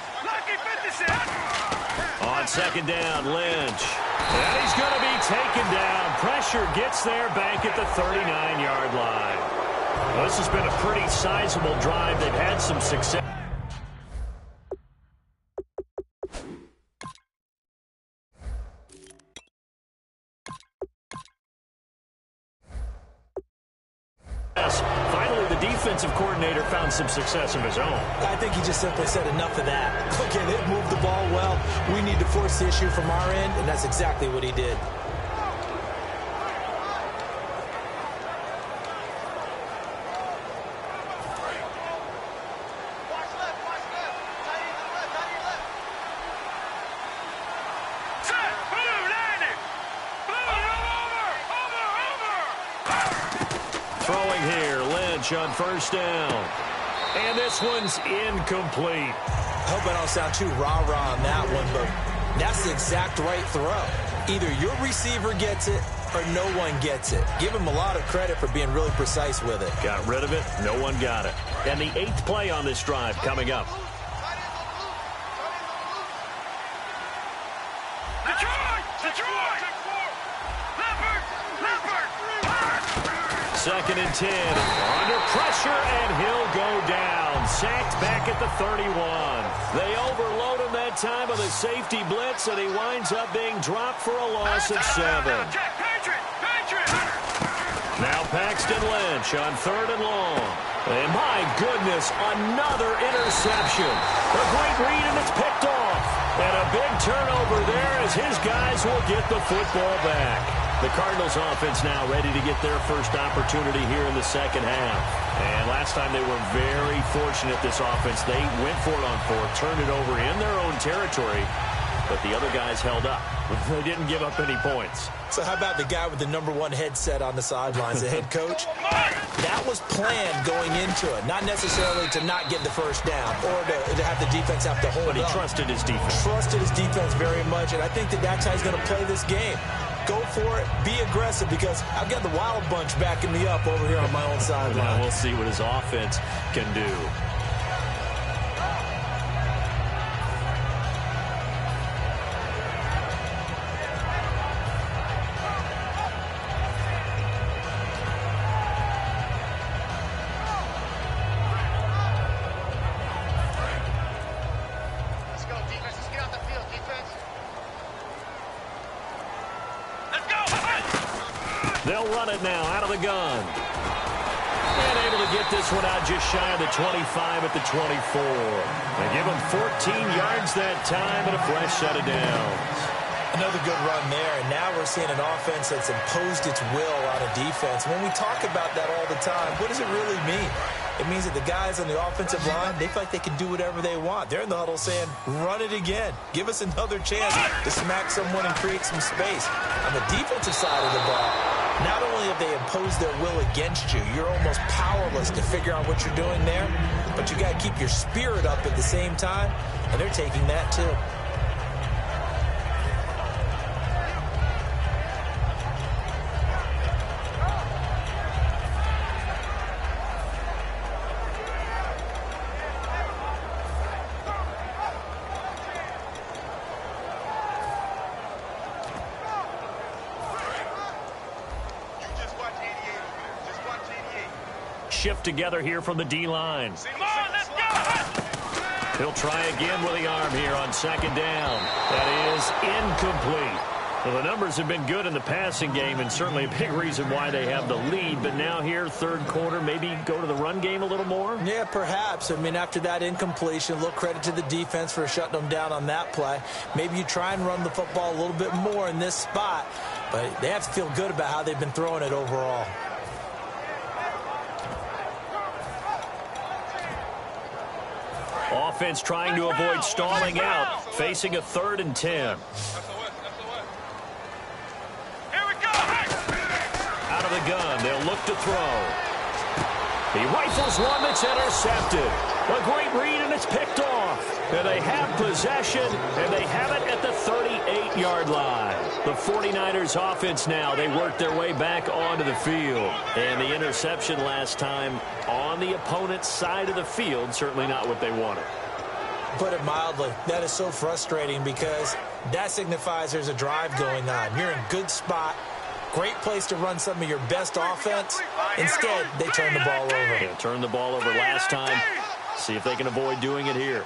On second down, Lynch. And he's going to be taken down. Pressure gets there back at the 39-yard line. Well, this has been a pretty sizable drive. They've had some success. Finally, the defensive coordinator found some success of his own. I think he just simply said enough of that. Look at it, move the ball well. We need to force the issue from our end, and that's exactly what he did. On 1st down. And this one's incomplete. I hope I don't sound too rah-rah on that one, but that's the exact right throw. Either your receiver gets it or no one gets it. Give him a lot of credit for being really precise with it. Got rid of it. No one got it. And the 8th play on this drive coming up. Second and 10. Under pressure, and he'll go down. Sacked back at the 31. They overload him that time with a safety blitz, and he winds up being dropped for a loss of 7. Now Paxton Lynch on 3rd and long. And my goodness, another interception. A great read, and it's picked off. And a big turnover there as his guys will get the football back. The Cardinals offense now ready to get their first opportunity here in the second half. And last time they were very fortunate, this offense. They went for it on 4th, turned it over in their own territory, but the other guys held up. They didn't give up any points. So how about the guy with the #1 headset on the sidelines, the head coach? That was planned going into it, not necessarily to not get the first down or to have the defense have to hold up. But he trusted his defense. Trusted his defense very much, and I think that's how he's going to play this game. Go for it. Be aggressive, because I've got the Wild Bunch backing me up over here on my own sideline. Well, we'll see what his offense can do. They'll run it now out of the gun. And able to get this one out just shy of the 25 at the 24. They give him 14 yards that time and a fresh set of downs. Another good run there, and now we're seeing an offense that's imposed its will on a defense. When we talk about that all the time, what does it really mean? It means that the guys on the offensive line, they feel like they can do whatever they want. They're in the huddle saying, run it again. Give us another chance to smack someone and create some space. On the defensive side of the ball, not only have they imposed their will against you, you're almost powerless to figure out what you're doing there, but you got to keep your spirit up at the same time, and they're taking that too. Shift together here from the D-line. Come on, let's go! He'll try again with the arm here on second down. That is incomplete. Well, the numbers have been good in the passing game, and certainly a big reason why they have the lead. But now here, third quarter, maybe go to the run game a little more? Yeah, perhaps. I mean, after that incompletion, a little credit to the defense for shutting them down on that play. Maybe you try and run the football a little bit more in this spot, but they have to feel good about how they've been throwing it overall. Offense trying to avoid stalling out, facing a 3rd and 10. Here we go! Out of the gun, they'll look to throw. He rifles one that's intercepted. A great read, and it's picked off. And they have possession, and they have it at the 38-yard line. The 49ers offense now, they work their way back onto the field. And the interception last time on the opponent's side of the field, certainly not what they wanted. Put it mildly, that is so frustrating because that signifies there's a drive going on. You're in a good spot. Great place to run some of your best offense. Instead, they turn the ball over. They turned the ball over last time. See if they can avoid doing it here.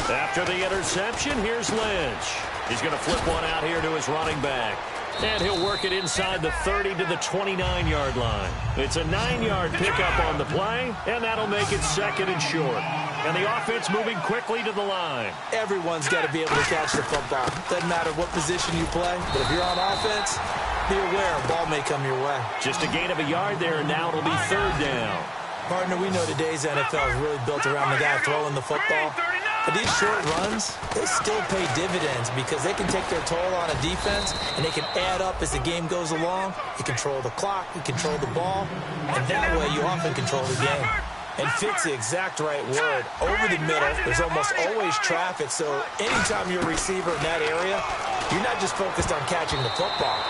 After the interception, here's Lynch. He's going to flip one out here to his running back. And he'll work it inside the 30 to the 29-yard line. It's a 9-yard pickup on the play, and that'll make it 2nd and short. And the offense moving quickly to the line. Everyone's got to be able to catch the football. Doesn't matter what position you play, but if you're on offense, be aware a ball may come your way. Just a gain of a yard there, and now it'll be 3rd down. Partner, we know today's NFL is really built around the guy throwing the football. But these short runs, they still pay dividends because they can take their toll on a defense, and they can add up as the game goes along. You control the clock, you control the ball, and that way you often control the game. And fit's the exact right word. Over the middle, there's almost always traffic, so anytime you're a receiver in that area, you're not just focused on catching the football.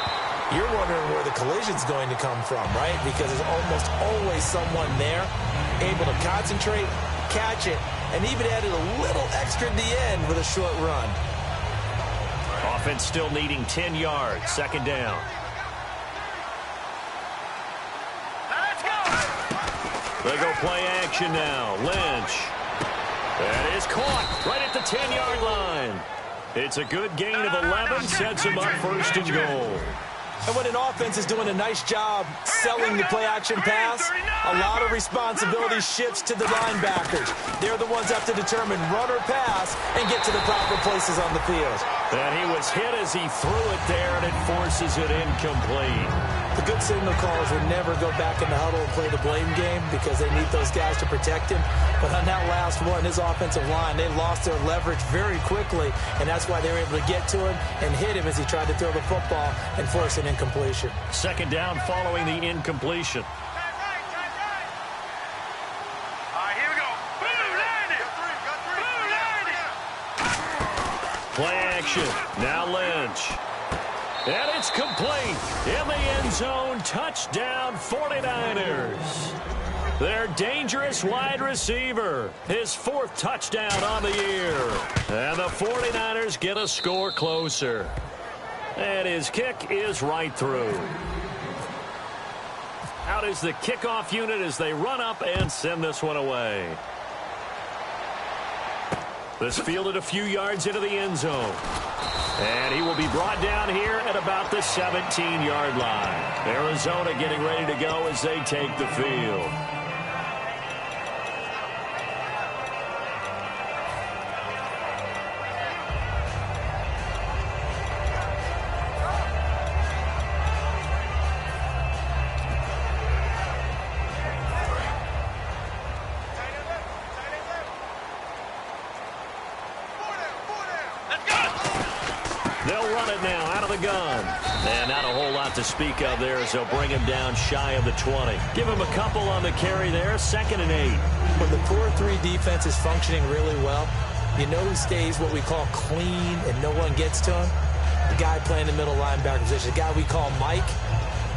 You're wondering where the collision's going to come from, right? Because there's almost always someone there able to concentrate, catch it, and even added a little extra at the end with a short run. Offense still needing 10 yards, 2nd down. Let's go! They go play action now. Lynch. That is caught right at the 10-yard line. It's a good gain of 11, sets him up 1st and goal. And when an offense is doing a nice job selling the play-action pass, a lot of responsibility shifts to the linebackers. They're the ones that have to determine run or pass and get to the proper places on the field. And he was hit as he threw it there, and it forces it incomplete. The good signal callers would never go back in the huddle and play the blame game because they need those guys to protect him. But on that last one, his offensive line, they lost their leverage very quickly, and that's why they were able to get to him and hit him as he tried to throw the football and force an incompletion. 2nd down following the incompletion. All right, here we go. Boom, landed! Boom, landed! Play action. Now Lynch. And it's complete. In the end zone, touchdown 49ers. Their dangerous wide receiver. His 4th touchdown on the year. And the 49ers get a score closer. And his kick is right through. Out is the kickoff unit as they run up and send this one away. This fielded a few yards into the end zone. And he will be brought down here at about the 17-yard line. Arizona getting ready to go as they take the field. They'll run it now out of the gun. And not a whole lot to speak of there as they'll bring him down shy of the 20. Give him a couple on the carry there, 2nd and 8. When the 4-3 defense is functioning really well, you know who stays what we call clean and no one gets to him? The guy playing the middle linebacker position, the guy we call Mike.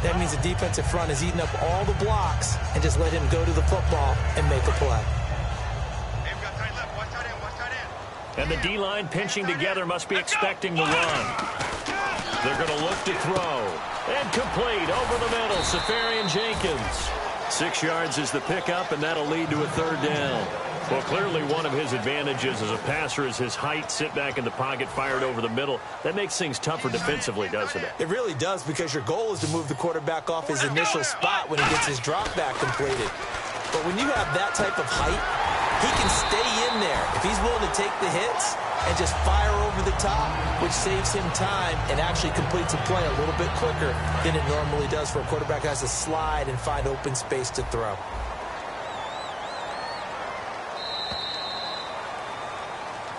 That means the defensive front is eating up all the blocks and just let him go to the football and make a play. And the D-line pinching together must be expecting the run. They're going to look to throw. And complete over the middle, Safarian Jenkins. 6 yards is the pickup, and that'll lead to a 3rd down. Well, clearly one of his advantages as a passer is his height, sit back in the pocket, fired over the middle. That makes things tougher defensively, doesn't it? It really does, because your goal is to move the quarterback off his initial spot when he gets his drop back completed. But when you have that type of height, he can stay in there if he's willing to take the hits and just fire over the top, which saves him time and actually completes a play a little bit quicker than it normally does for a quarterback who has to slide and find open space to throw.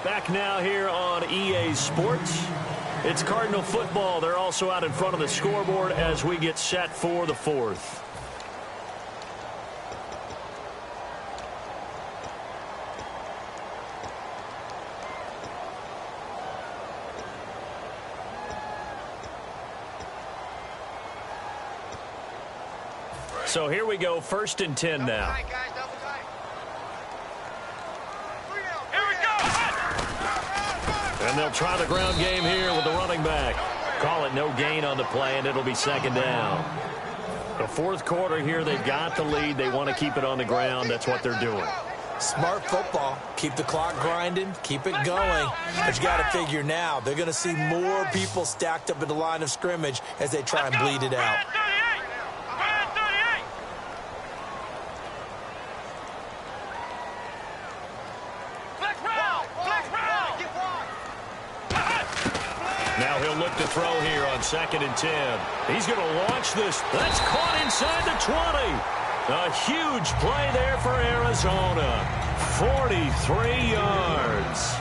Back now here on EA Sports. It's Cardinal football. They're also out in front of the scoreboard as we get set for the 4th. So here we go, 1st and 10 now. And they'll try the ground game here with the running back. Call it no gain on the play, and it'll be 2nd down. The 4th quarter here, they've got the lead. They want to keep it on the ground. That's what they're doing. Smart football. Keep the clock grinding. Keep it going. But you got to figure now, they're going to see more people stacked up at the line of scrimmage as they try and bleed it out. Now he'll look to throw here on 2nd and 10. He's going to launch this. That's caught inside the 20. A huge play there for Arizona. 43 yards.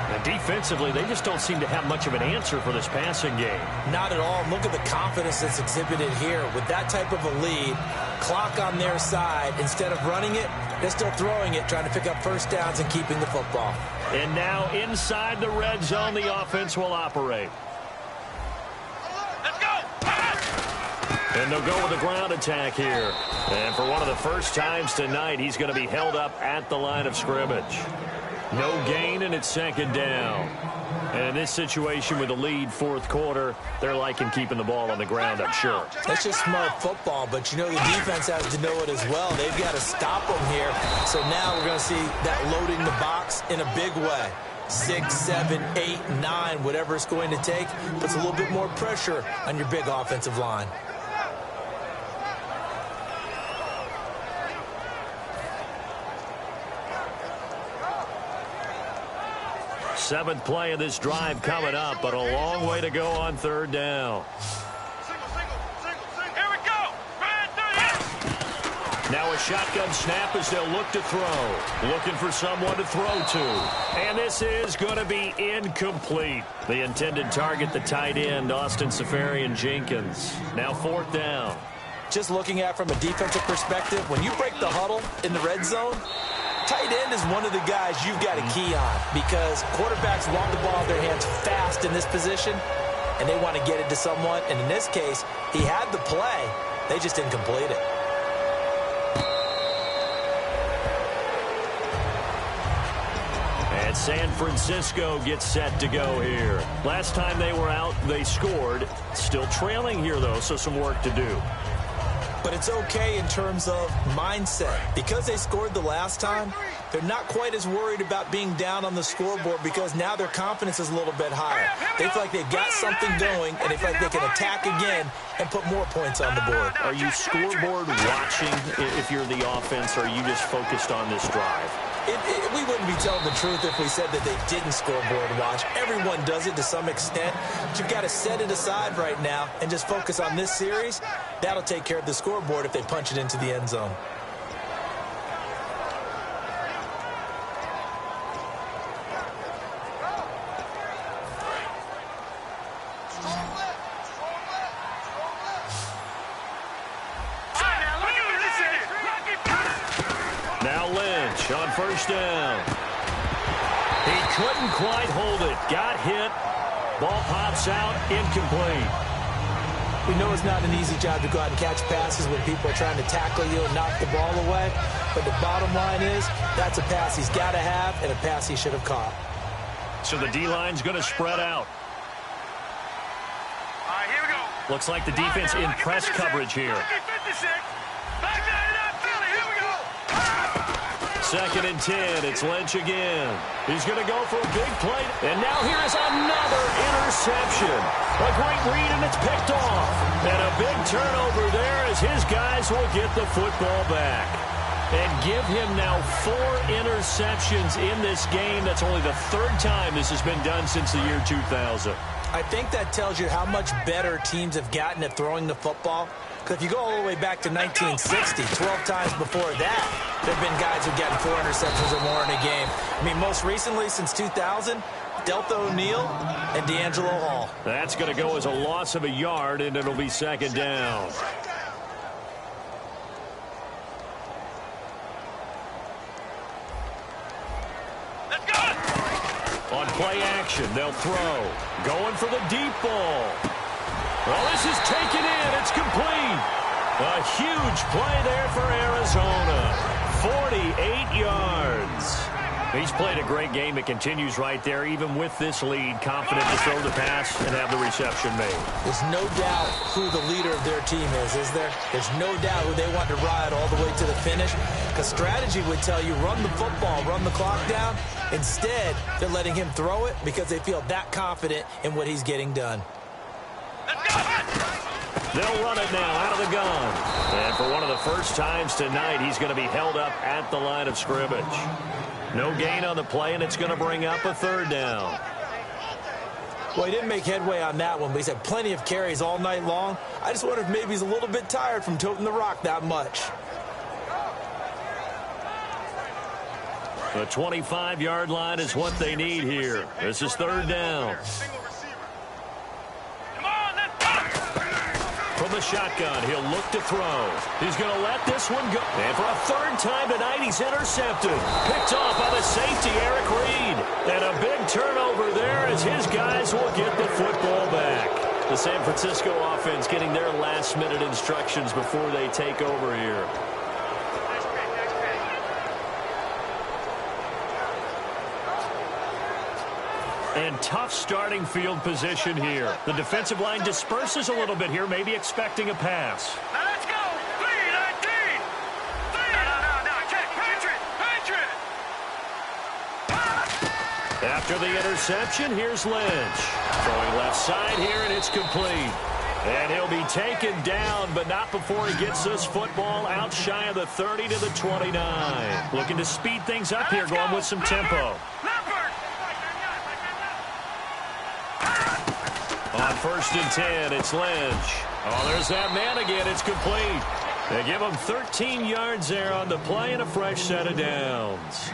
And defensively, they just don't seem to have much of an answer for this passing game. Not at all. Look at the confidence that's exhibited here. With that type of a lead, clock on their side, instead of running it, they're still throwing it, trying to pick up 1st downs and keeping the football. And now inside the red zone, the offense will operate. And they'll go with a ground attack here. And for one of the first times tonight, he's going to be held up at the line of scrimmage. No gain, and it's 2nd down. And in this situation with the lead 4th quarter, they're liking keeping the ball on the ground, I'm sure. That's just smart football, but you know the defense has to know it as well. They've got to stop them here. So now we're going to see that loading the box in a big way. 6, 7, 8, 9, whatever it's going to take, puts a little bit more pressure on your big offensive line. Seventh play of this drive coming up, but a long way to go on 3rd down. Here we go. Now a shotgun snap as they'll look to throw. Looking for someone to throw to. And this is going to be incomplete. The intended target, the tight end, Austin Safarian Jenkins. Now 4th down. Just looking at from a defensive perspective, when you break the huddle in the red zone, tight end is one of the guys you've got to key on because quarterbacks want the ball in their hands fast in this position, and they want to get it to someone. And in this case, he had the play. They just didn't complete it. And San Francisco gets set to go here. Last time they were out, they scored. Still trailing here, though, so some work to do. But it's okay in terms of mindset. Because they scored the last time, they're not quite as worried about being down on the scoreboard because now their confidence is a little bit higher. They feel like they've got something going, and they feel like they can attack again and put more points on the board. Are you scoreboard watching if you're the offense, or are you just focused on this drive? We wouldn't be telling the truth if we said that they didn't scoreboard watch. Everyone does it to some extent. But you've got to set it aside right now and just focus on this series. That'll take care of the scoreboard if they punch it into the end zone. on first down. He couldn't quite hold it. Got hit. Ball pops out. Incomplete. We know it's not an easy job to go out and catch passes when people are trying to tackle you and knock the ball away. But the bottom line is that's a pass he's got to have and a pass he should have caught. So the D-line's going to spread out. All right, here we go. Looks like the defense in press coverage here. 56. Back down to that Philly. Here we go. 2nd and 10. It's Lynch again. He's going to go for a big play. And now here is another interception. A great read, and it's picked off. And a big turnover there as his guys will get the football back. And give him now 4 interceptions in this game. That's only the 3rd time this has been done since the year 2000. I think that tells you how much better teams have gotten at throwing the football. Because if you go all the way back to 1960, 12 times before that, there have been guys who are getting 4 interceptions or more in a game. I mean, most recently, since 2000, Delta O'Neal and D'Angelo Hall. That's going to go as a loss of a yard, and it'll be 2nd down. Let's go. On play action, they'll throw. Going for the deep ball. Well, this is taken in. It's complete. A huge play there for Arizona. 48 yards. He's played a great game. It continues right there, even with this lead. Confident to throw the pass and have the reception made. There's no doubt who the leader of their team is there? There's no doubt who they want to ride all the way to the finish. Because strategy would tell you, run the football, run the clock down. Instead, they're letting him throw it because they feel that confident in what he's getting done. They'll run it now out of the gun. And for one of the first times tonight, he's going to be held up at the line of scrimmage. No gain on the play, and it's going to bring up a 3rd down. Well, he didn't make headway on that one, but he's had plenty of carries all night long. I just wonder if maybe he's a little bit tired from toting the rock that much. The 25-yard line is what they need here. This is 3rd down. From the shotgun, he'll look to throw. He's going to let this one go. And for a 3rd time tonight, he's intercepted. Picked off by the safety, Eric Reed. And a big turnover there as his guys will get the football back. The San Francisco offense getting their last-minute instructions before they take over here. And tough starting field position here. The defensive line disperses a little bit here, maybe expecting a pass. Now let's go. 3-19. No. Check. Patriot. After the interception, here's Lynch. Throwing left side here, and it's complete. And he'll be taken down, but not before he gets this football out shy of the 30 to the 29. Looking to speed things up here, going with some tempo. On 1st and 10, it's Lynch. Oh, there's that man again. It's complete. They give him 13 yards there on the play and a fresh set of downs.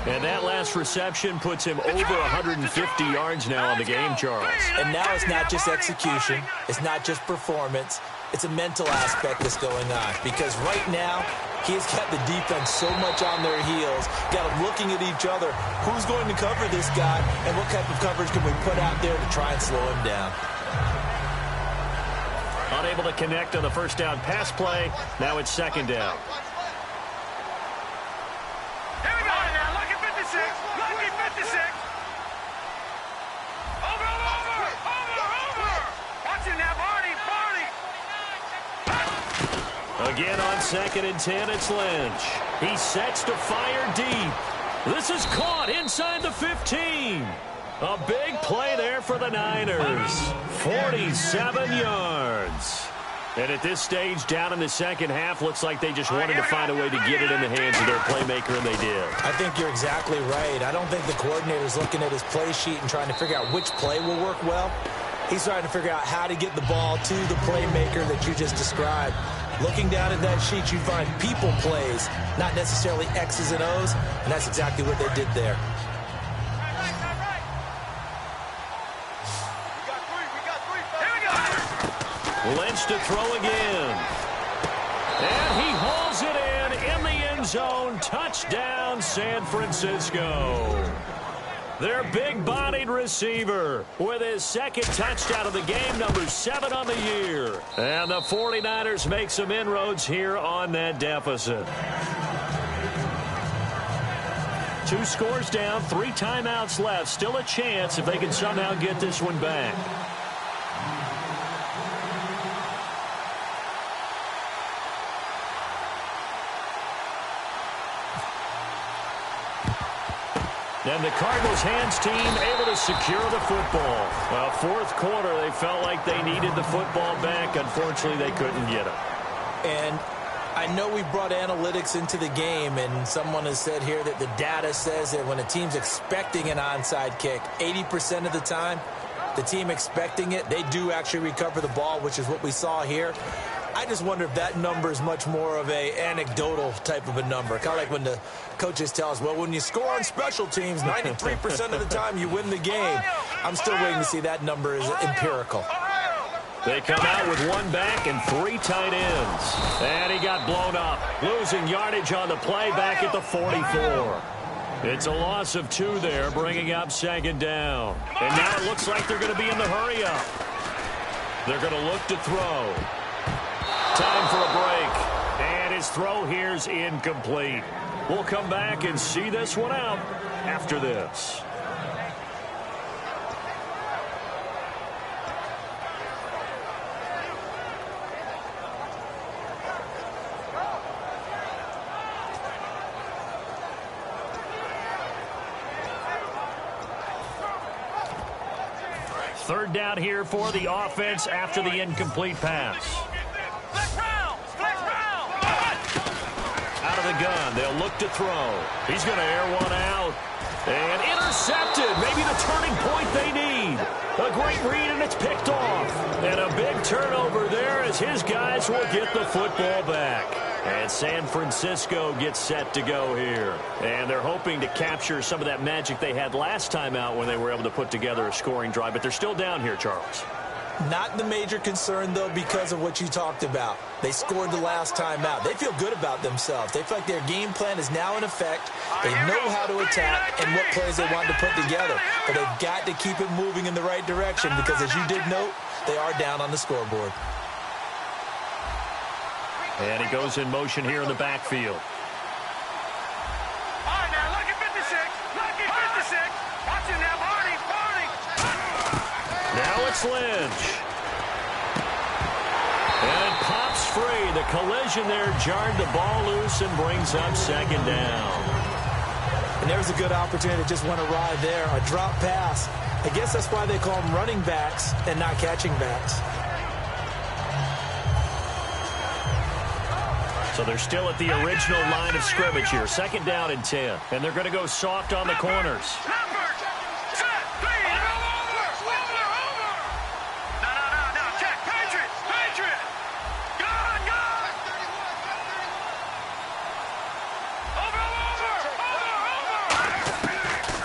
And that last reception puts him over 150 yards now on the game, Charles. And now it's not just execution. It's not just performance. It's a mental aspect that's going on. Because right now, he's got the defense so much on their heels. Got them looking at each other. Who's going to cover this guy? And what type of coverage can we put out there to try and slow him down? Unable to connect on the 1st down pass play. Now it's 2nd down. Here we go now. Lucky 56. Lucky 56. Over. Watch it now, Barney. Again on 2nd and 10, it's Lynch. He sets to fire deep. This is caught inside the 15. A big play there for the Niners. 47 yards. And at this stage, down in the 2nd half, looks like they just wanted to find a way to get it in the hands of their playmaker, and they did. I think you're exactly right. I don't think the coordinator's looking at his play sheet and trying to figure out which play will work well. He's trying to figure out how to get the ball to the playmaker that you just described. Looking down at that sheet, you find people plays, not necessarily X's and O's, and that's exactly what they did there. Lynch to throw again. And he hauls it in the end end zone. Touchdown, San Francisco. Their big-bodied receiver with his second touchdown of the game, number 7 on the year. And the 49ers make some inroads here on that deficit. 2 scores down, 3 timeouts left. Still a chance if they can somehow get this one back. And the Cardinals' hands team able to secure the football. Well, fourth quarter, they felt like they needed the football back. Unfortunately, they couldn't get it. And I know we brought analytics into the game, and someone has said here that the data says that when a team's expecting an onside kick, 80% of the time, the team expecting it, they do actually recover the ball, which is what we saw here. I just wonder if that number is much more of a anecdotal type of a number. Kind of like when the coaches tell us, well, when you score on special teams, 93% of the time you win the game. I'm still waiting to see that number is empirical. They come out with 1 back and 3 tight ends. And he got blown up, losing yardage on the play back at the 44. It's a loss of 2 there, bringing up 2nd down. And now it looks like they're going to be in the hurry-up. They're going to look to throw. Time for a break. And his throw here's incomplete. We'll come back and see this one out after this. Third down here for the offense after the incomplete pass. Out of the gun, they'll look to throw. He's going to air one out. And intercepted. Maybe the turning point they need. A great read, and it's picked off. And a big turnover there as his guys will get the football back. And San Francisco gets set to go here. And they're hoping to capture some of that magic they had last time out when they were able to put together a scoring drive. But they're still down here, Charles. Not the major concern, though, because of what you talked about. They scored the last time out. They feel good about themselves. They feel like their game plan is now in effect. They know how to attack and what plays they want to put together. But they've got to keep it moving in the right direction because, as you did note, they are down on the scoreboard. And he goes in motion here in the backfield. All right, now, look at 56. Look at 56. Watch him now, Barney. Now it's Lynch. And pops free. The collision there jarred the ball loose and brings up 2nd down. And there's a good opportunity that just went awry there. A drop pass. I guess that's why they call them running backs and not catching backs. So they're still at the original line of scrimmage here. 2nd down and 10. And they're going to go soft on the corners.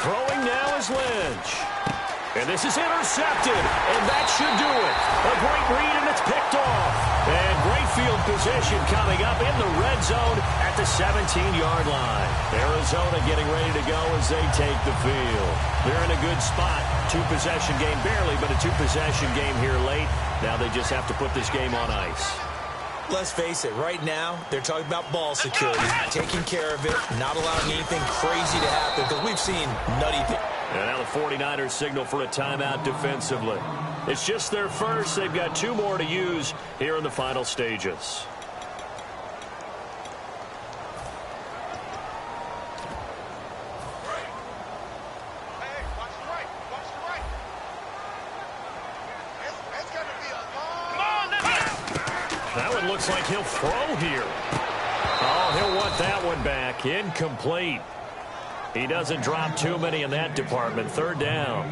Throwing now is Lynch. And this is intercepted, and that should do it. A great read, and it's picked off. And great field position coming up in the red zone at the 17-yard line. Arizona getting ready to go as they take the field. They're in a good spot. 2-possession game, barely, but a 2-possession game here late. Now they just have to put this game on ice. Let's face it, right now, they're talking about ball security, taking care of it, not allowing anything crazy to happen, because we've seen nutty things. And now the 49ers signal for a timeout defensively. It's just their first. They've got 2 more to use here in the final stages. That one looks like he'll throw here. Oh, he'll want that one back. Incomplete. He doesn't drop too many in that department. 3rd down.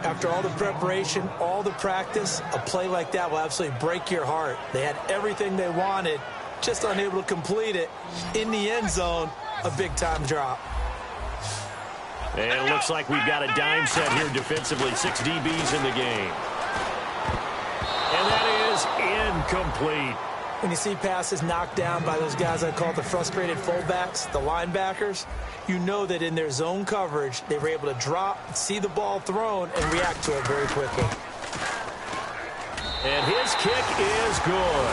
After all the preparation, all the practice, a play like that will absolutely break your heart. They had everything they wanted, just unable to complete it. In the end zone, a big-time drop. And it looks like we've got a dime set here defensively. 6 DBs in the game. And that is incomplete. When you see passes knocked down by those guys I call the frustrated fullbacks, the linebackers, you know that in their zone coverage, they were able to drop, see the ball thrown, and react to it very quickly. And his kick is good.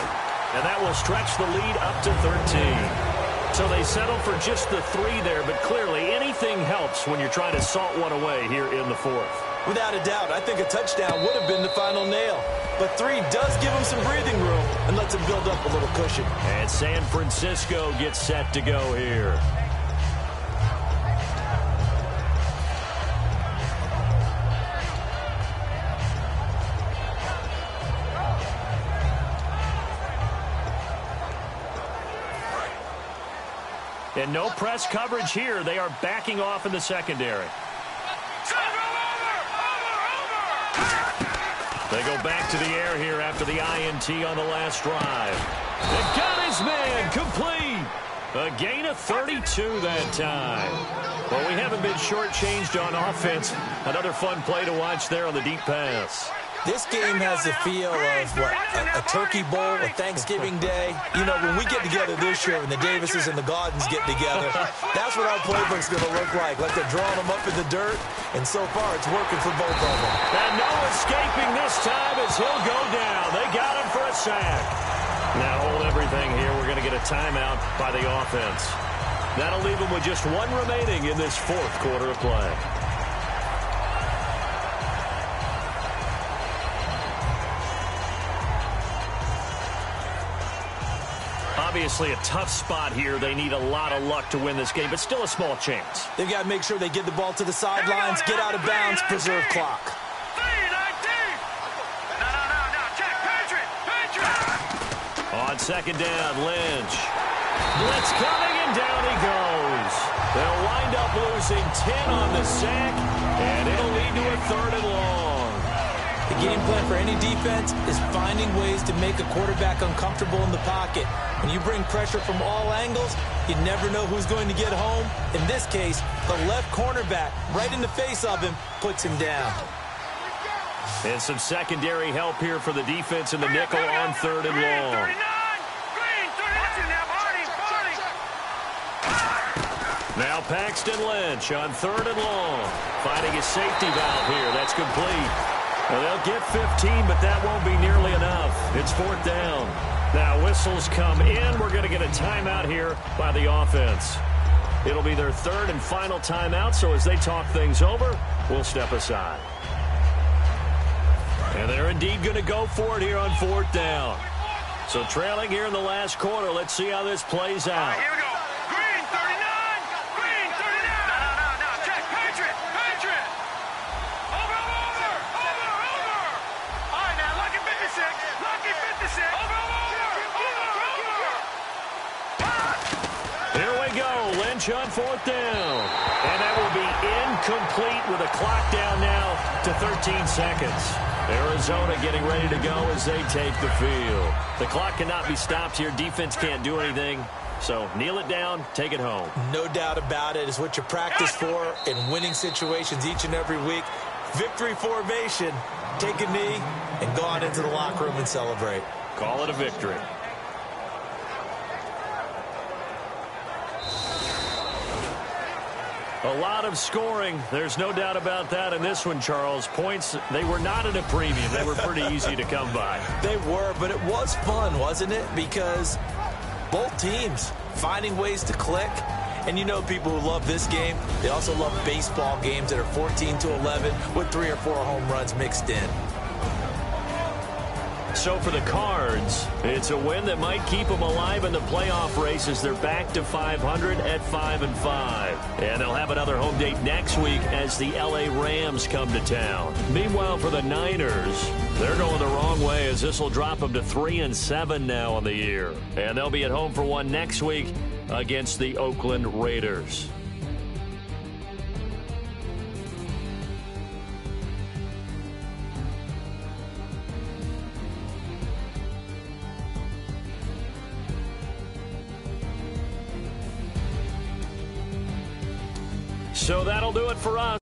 And that will stretch the lead up to 13. So they settle for just the 3 there, but clearly anything helps when you're trying to salt one away here in the 4th. Without a doubt, I think a touchdown would have been the final nail. But 3 does give him some breathing room and lets him build up a little cushion. And San Francisco gets set to go here. And no press coverage here. They are backing off in the secondary. They go back to the air here after the INT on the last drive. They got his man complete. A gain of 32 that time. Well, we haven't been shortchanged on offense. Another fun play to watch there on the deep pass. This game has the feel of, a turkey bowl, a Thanksgiving Day. You know, when we get together this year and the Davises and the Gaudens get together, that's what our playbook's going to look like they're drawing them up in the dirt, and so far it's working for both of them. And no escaping this time as he'll go down. They got him for a sack. Now hold everything here. We're going to get a timeout by the offense. That'll leave them with just 1 remaining in this 4th quarter of play. Obviously a tough spot here. They need a lot of luck to win this game, but still a small chance. They've got to make sure they get the ball to the sidelines, get out of bounds, preserve clock. On second down, Lynch. Blitz coming, and down he goes. They'll wind up losing 10 on the sack, and it'll lead to a 3rd and long. The game plan for any defense is finding ways to make a quarterback uncomfortable in the pocket. When you bring pressure from all angles, you never know who's going to get home. In this case, the left cornerback, right in the face of him, puts him down. And some secondary help here for the defense in the nickel on 3rd and long. Now Paxton Lynch on 3rd and long. Finding his safety valve here. That's complete. Well, they'll get 15, but that won't be nearly enough. It's 4th down. Now whistles come in. We're going to get a timeout here by the offense. It'll be their 3rd and final timeout, so as they talk things over, we'll step aside. And they're indeed going to go for it here on 4th down. So trailing here in the last quarter. Let's see how this plays out. Here we go. Green 39. Green 39. No. Check. Patriot. Over. All right, now, lucky 56. Lucky 56. Over. Here we go. Lynch on 4th down. And that will be incomplete with a clock down now to 13 seconds. Arizona getting ready to go as they take the field. The clock cannot be stopped here. Defense can't do anything. So kneel it down, take it home. No doubt about it. It's what you practice for in winning situations each and every week. Victory formation. Take a knee and go on into the locker room and celebrate. Call it a victory. A lot of scoring. There's no doubt about that in this one, Charles. Points, they were not at a premium. They were pretty easy to come by. They were, but it was fun, wasn't it? Because both teams finding ways to click. And you know people who love this game, they also love baseball games that are 14-11 with 3 or 4 home runs mixed in. So for the Cards, it's a win that might keep them alive in the playoff race as they're back to 500 at 5-5. And they'll have another home date next week as the LA Rams come to town. Meanwhile, for the Niners, they're going the wrong way as this will drop them to 3-7 now on the year. And they'll be at home for one next week against the Oakland Raiders. So that'll do it for us.